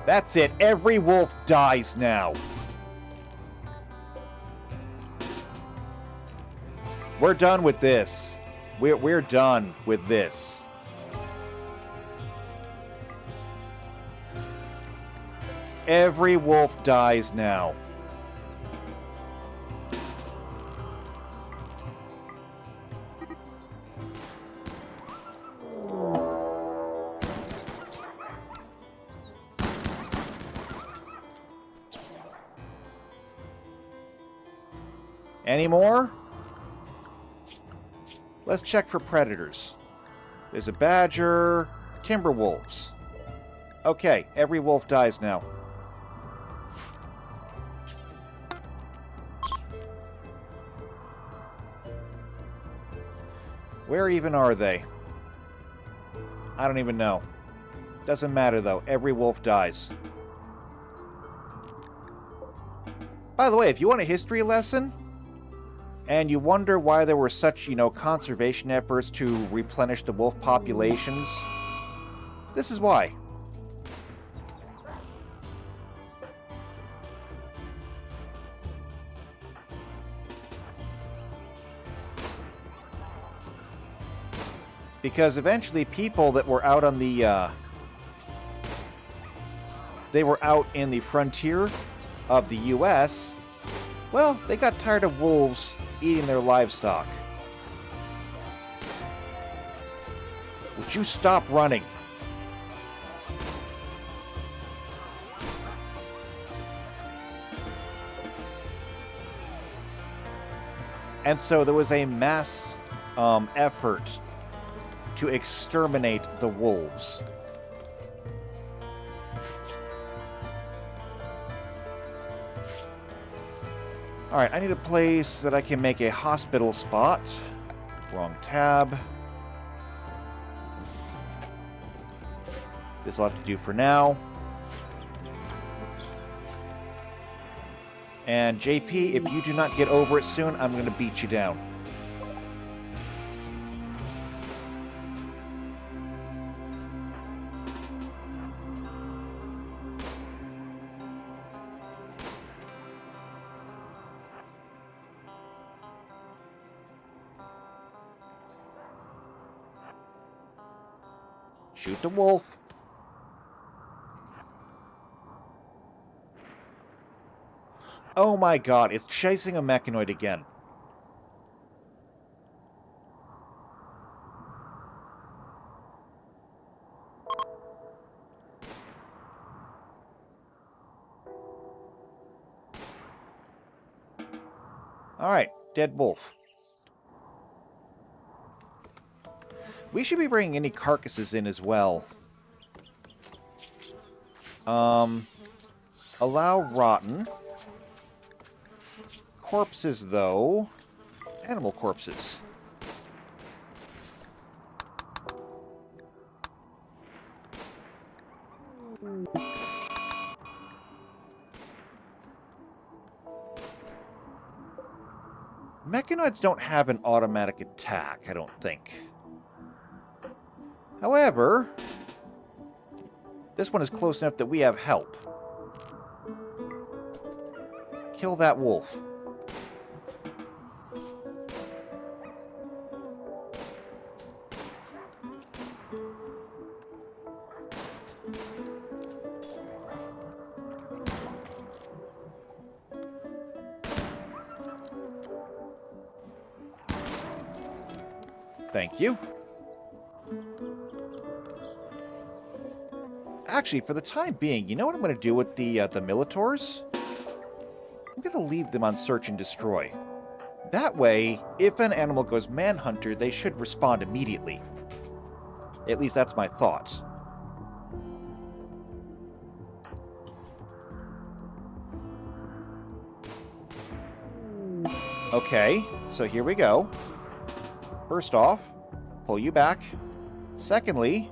That's it. Every wolf dies now. We're done with this. We're done with this. Every wolf dies now. Any more? Let's check for predators. There's a badger, timber wolves. Okay, every wolf dies now. Where even are they? I don't even know. Doesn't matter though, every wolf dies. By the way, if you want a history lesson, and you wonder why there were such, conservation efforts to replenish the wolf populations, this is why. Because eventually people that were out on the, they were out in the frontier of the U.S., well, they got tired of wolves eating their livestock. Would you stop running? And so there was a mass effort to exterminate the wolves. Alright, I need a place that I can make a hospital spot Wrong tab. This will have to do for now. And JP, if you do not get over it soon, I'm going to beat you down. Shoot the wolf. Oh my god, it's chasing a mechanoid again. Alright, dead wolf. We should be bringing any carcasses in as well. Allow rotten. Corpses, though. Animal corpses. Mechanoids don't have an automatic attack, I don't think. However, this one is close enough that we have help. Kill that wolf. Thank you. Actually, for the time being, you know what I'm going to do with the Militors? I'm going to leave them on search and destroy. That way, if an animal goes manhunter, they should respond immediately. At least that's my thought. Okay, so here we go. First off, pull you back. Secondly,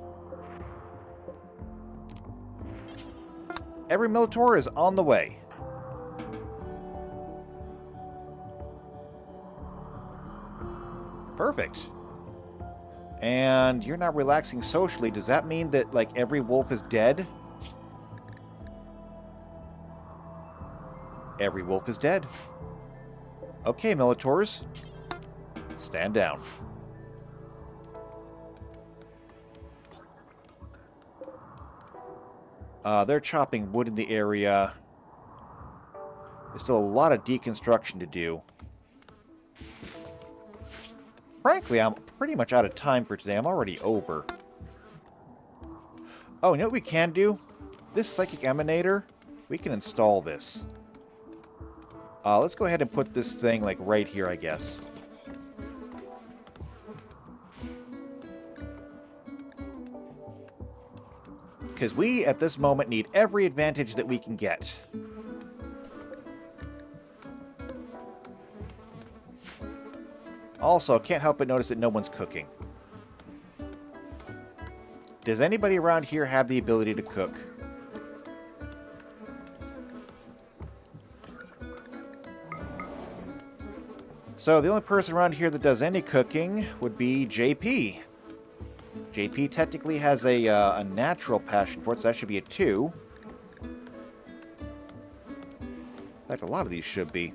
every Militor is on the way. Perfect. And you're not relaxing socially. Does that mean that, like, every wolf is dead? Every wolf is dead. Okay, Militors. Stand down. They're chopping wood in the area. There's still a lot of deconstruction to do. Frankly, I'm pretty much out of time for today. I'm already over. Oh, you know what we can do? This psychic emanator, we can install this. Let's go ahead and put this thing, like, right here, I guess. Because we, at this moment, need every advantage that we can get. Also, can't help but notice that no one's cooking. Does anybody around here have the ability to cook? So, the only person around here that does any cooking would be JP. JP technically has a natural passion for it, so that should be a 2. In fact, a lot of these should be.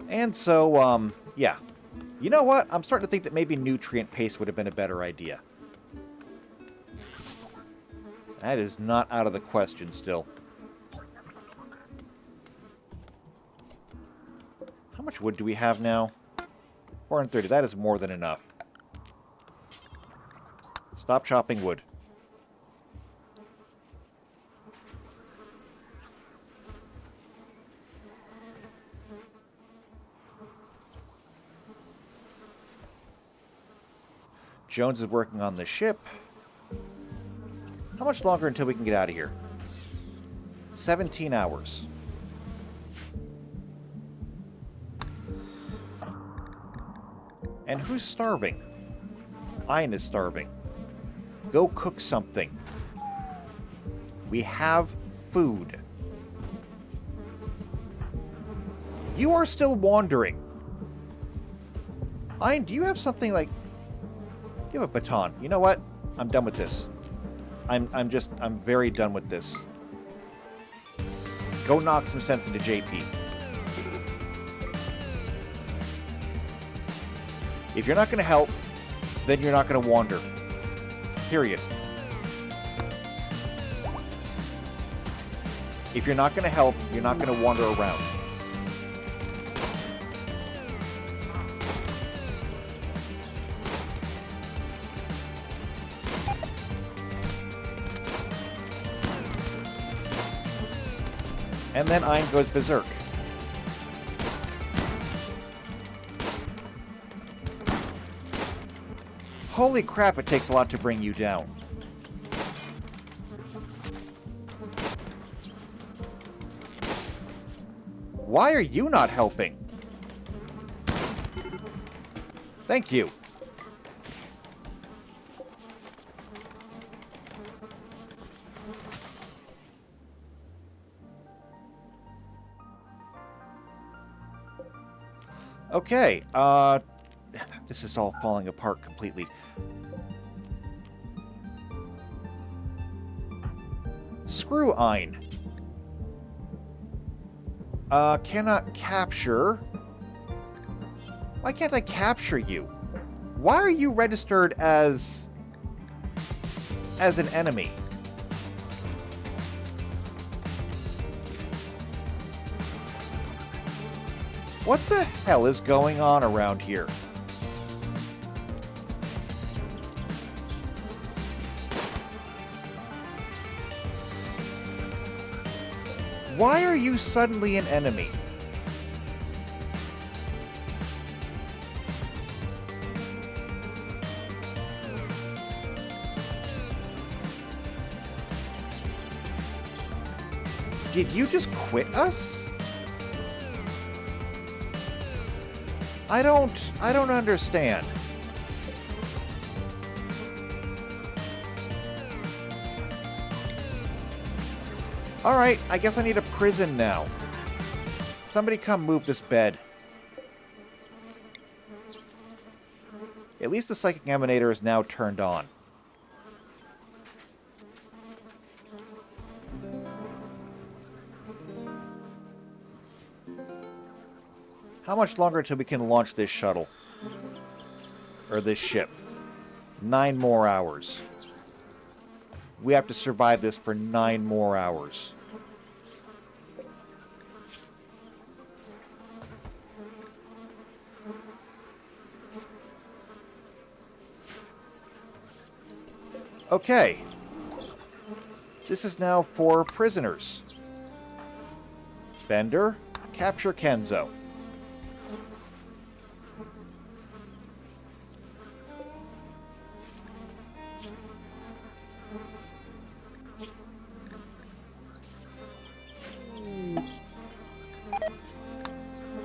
And so, yeah. You know what? I'm starting to think that maybe nutrient paste would have been a better idea. That is not out of the question still. How much wood do we have now? 430. That is more than enough. Stop chopping wood. Jones is working on the ship. How much longer until we can get out of here? 17 hours. And who's starving? Ein is starving. Go cook something. We have food. You are still wandering. Ein, do you have something like... You have a baton. You know what? I'm done with this. I'm very done with this. Go knock some sense into JP. If you're not going to help, then you're not going to wander. Period. If you're not going to help, you're not going to wander around. And then Ein goes berserk. Holy crap, it takes a lot to bring you down. Why are you not helping? Thank you. Okay, this is all falling apart completely. Screw Ein. Cannot capture. Why can't I capture you? Why are you registered as an enemy? What the hell is going on around here? Why are you suddenly an enemy? Did you just quit us? I don't understand. Alright, I guess I need a prison now. Somebody come move this bed. At least the psychic emanator is now turned on. How much longer until we can launch this shuttle? Or this ship? 9 more hours. We have to survive this for 9 more hours. Okay. This is now for prisoners. Bender, capture Kenzo.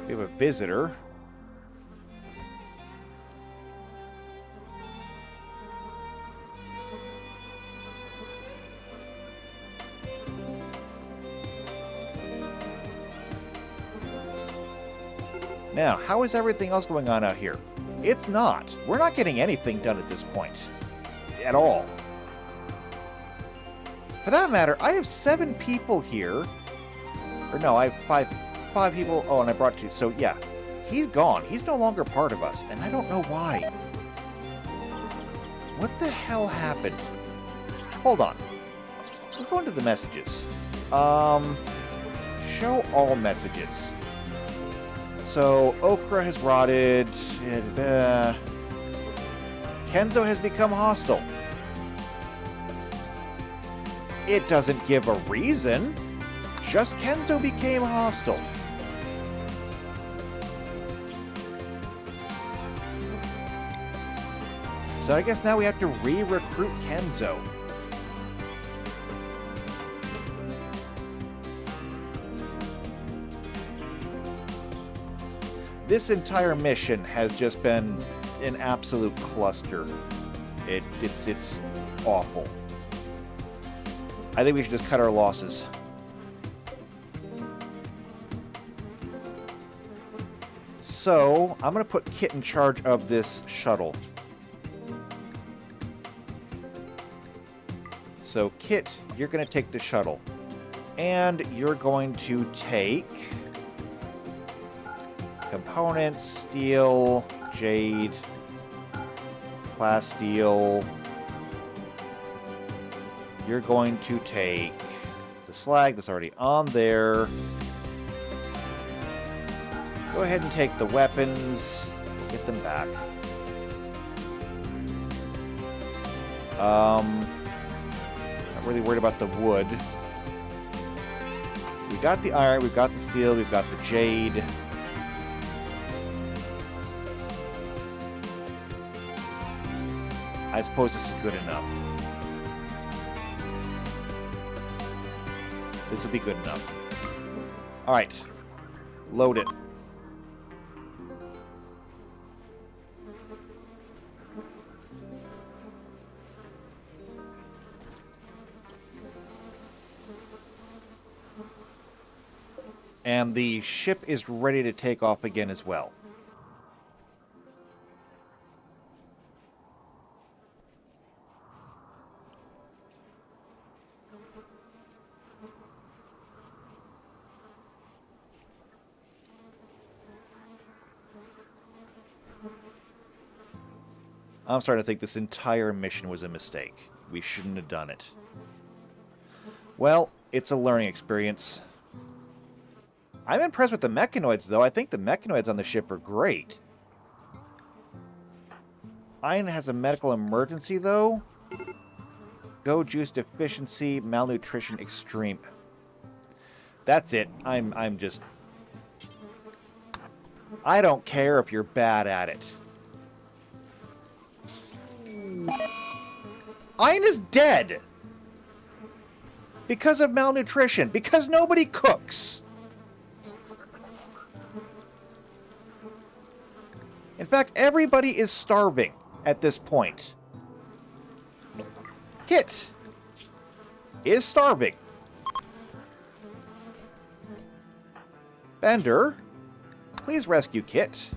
We have a visitor. Now, how is everything else going on out here? It's not. We're not getting anything done at this point. At all. For that matter, I have 7 people here. Or no, I have 5 people. Oh, and I brought 2. So, yeah. He's gone. He's no longer part of us. And I don't know why. What the hell happened? Hold on. Let's go into the messages. Show all messages. So, Okra has rotted. Kenzo has become hostile. It doesn't give a reason. Just Kenzo became hostile. So I guess now we have to re-recruit Kenzo. This entire mission has just been an absolute cluster. It's awful. I think we should just cut our losses. So, I'm going to put Kit in charge of this shuttle. So, Kit, you're going to take the shuttle. And you're going to take components, steel, jade, plasteel. You're going to take the slag that's already on there. Go ahead and take the weapons. Get them back. Not really worried about the wood. We got the iron, we've got the steel, we've got the jade. I suppose this is good enough. This will be good enough. Alright. Load it. And the ship is ready to take off again as well. I'm starting to think this entire mission was a mistake. We shouldn't have done it. Well, it's a learning experience. I'm impressed with the mechanoids, though. I think the mechanoids on the ship are great. Iron has a medical emergency, though. Go juice deficiency, malnutrition extreme. That's it. I'm just... I don't care if you're bad at it. Iron is dead! Because of malnutrition. Because nobody cooks. In fact, everybody is starving at this point. Kit is starving. Bender, please rescue Kit.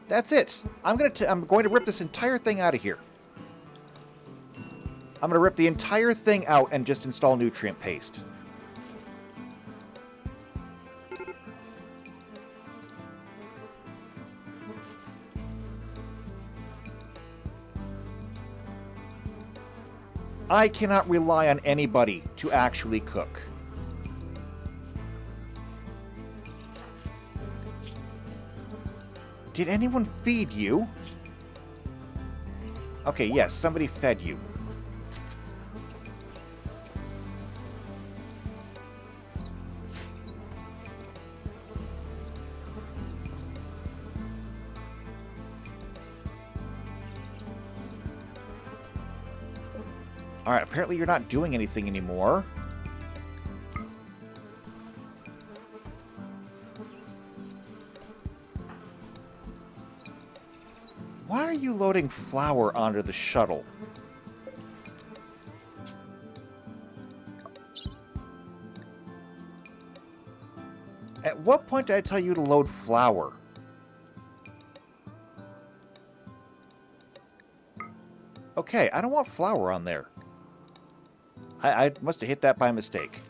That's it. I'm going to rip this entire thing out of here. I'm going to rip the entire thing out and just install nutrient paste. I cannot rely on anybody to actually cook. Did anyone feed you? Okay, yes, somebody fed you. Alright, apparently you're not doing anything anymore. Why are you loading flour onto the shuttle? At what point did I tell you to load flour? Okay, I don't want flour on there. I must have hit that by mistake.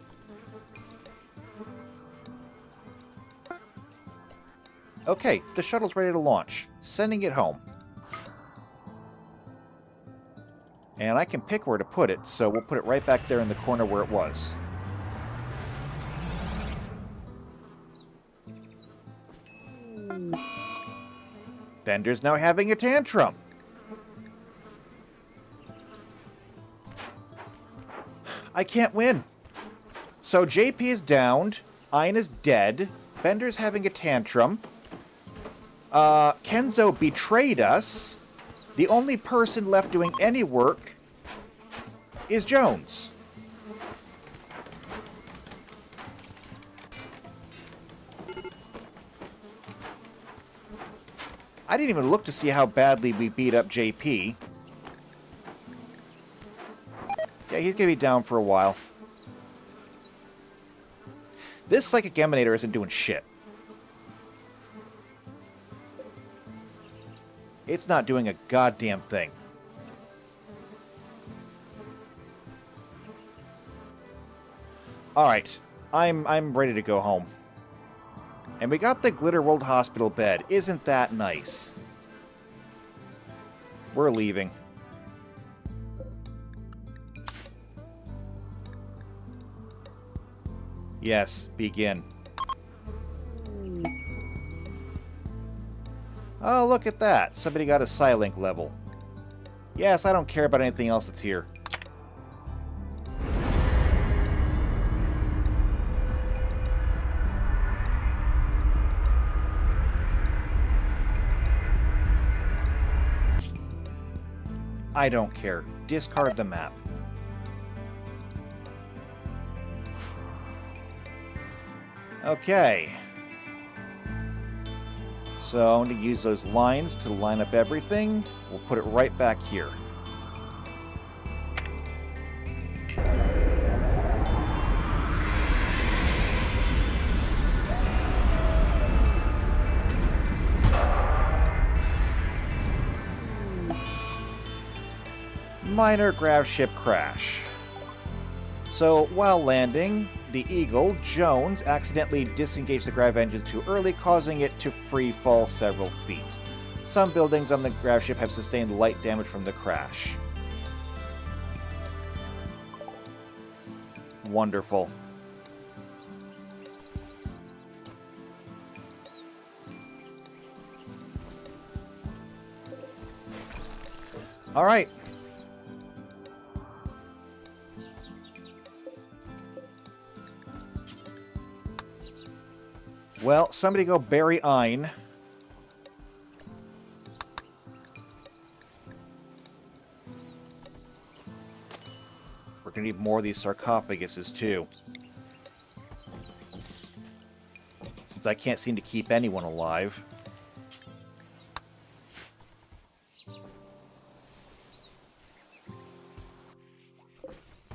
Okay, the shuttle's ready to launch. Sending it home. And I can pick where to put it, so we'll put it right back there in the corner where it was. Bender's now having a tantrum. I can't win. So JP is downed. Ein is dead. Bender's having a tantrum. Kenzo betrayed us. The only person left doing any work is Jones. I didn't even look to see how badly we beat up JP. Yeah, he's going to be down for a while. This Psychic Emanator isn't doing shit. It's not doing a goddamn thing. Alright, I'm ready to go home. And we got the Glitter World Hospital bed. Isn't that nice? We're leaving. Yes, begin. Oh, look at that. Somebody got a Psylink level. Yes, I don't care about anything else that's here. I don't care. Discard the map. Okay. So I'm going to use those lines to line up everything. We'll put it right back here. Minor grav ship crash. So, while landing, the Eagle, Jones, accidentally disengaged the grav engine too early, causing it to free fall several feet. Some buildings on the grav ship have sustained light damage from the crash. Wonderful. All right. Well, somebody go bury Ein. We're going to need more of these sarcophaguses, too. Since I can't seem to keep anyone alive.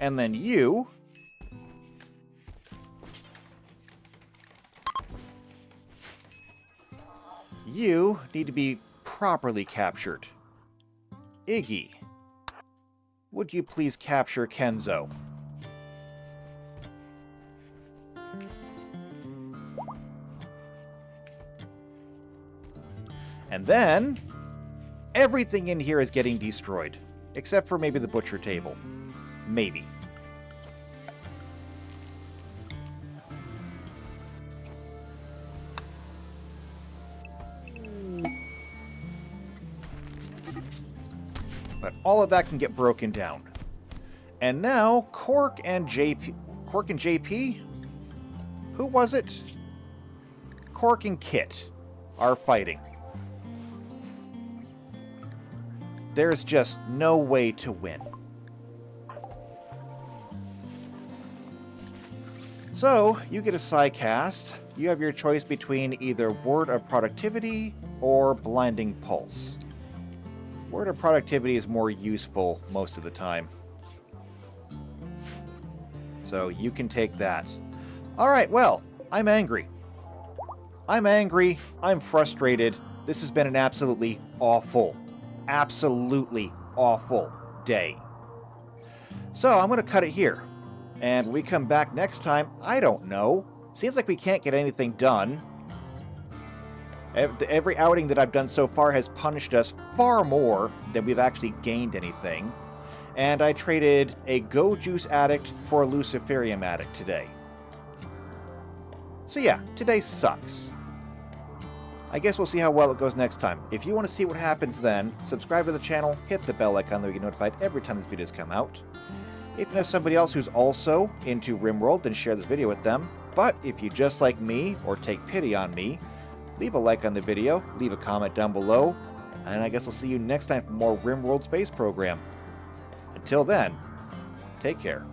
And then you... You need to be properly captured. Iggy, would you please capture Kenzo? And then, everything in here is getting destroyed. Except for maybe the butcher table. Maybe. But all of that can get broken down. And now, Cork and JP? Who was it? Cork and Kit are fighting. There's just no way to win. So, you get a Psycast. You have your choice between either Word of Productivity or Blinding Pulse. Word of Productivity is more useful most of the time. So you can take that. Alright, well, I'm angry. I'm frustrated. This has been an absolutely awful day. So I'm going to cut it here. And when we come back next time, I don't know. Seems like we can't get anything done. Every outing that I've done so far has punished us far more than we've actually gained anything. And I traded a Go Juice addict for a Luciferium addict today. So yeah, today sucks. I guess we'll see how well it goes next time. If you want to see what happens then, subscribe to the channel, hit the bell icon so you get notified every time these videos come out. If you know somebody else who's also into RimWorld, then share this video with them. But if you just like me, or take pity on me, leave a like on the video, leave a comment down below, and I guess I'll see you next time for more RimWorld Space Program. Until then, take care.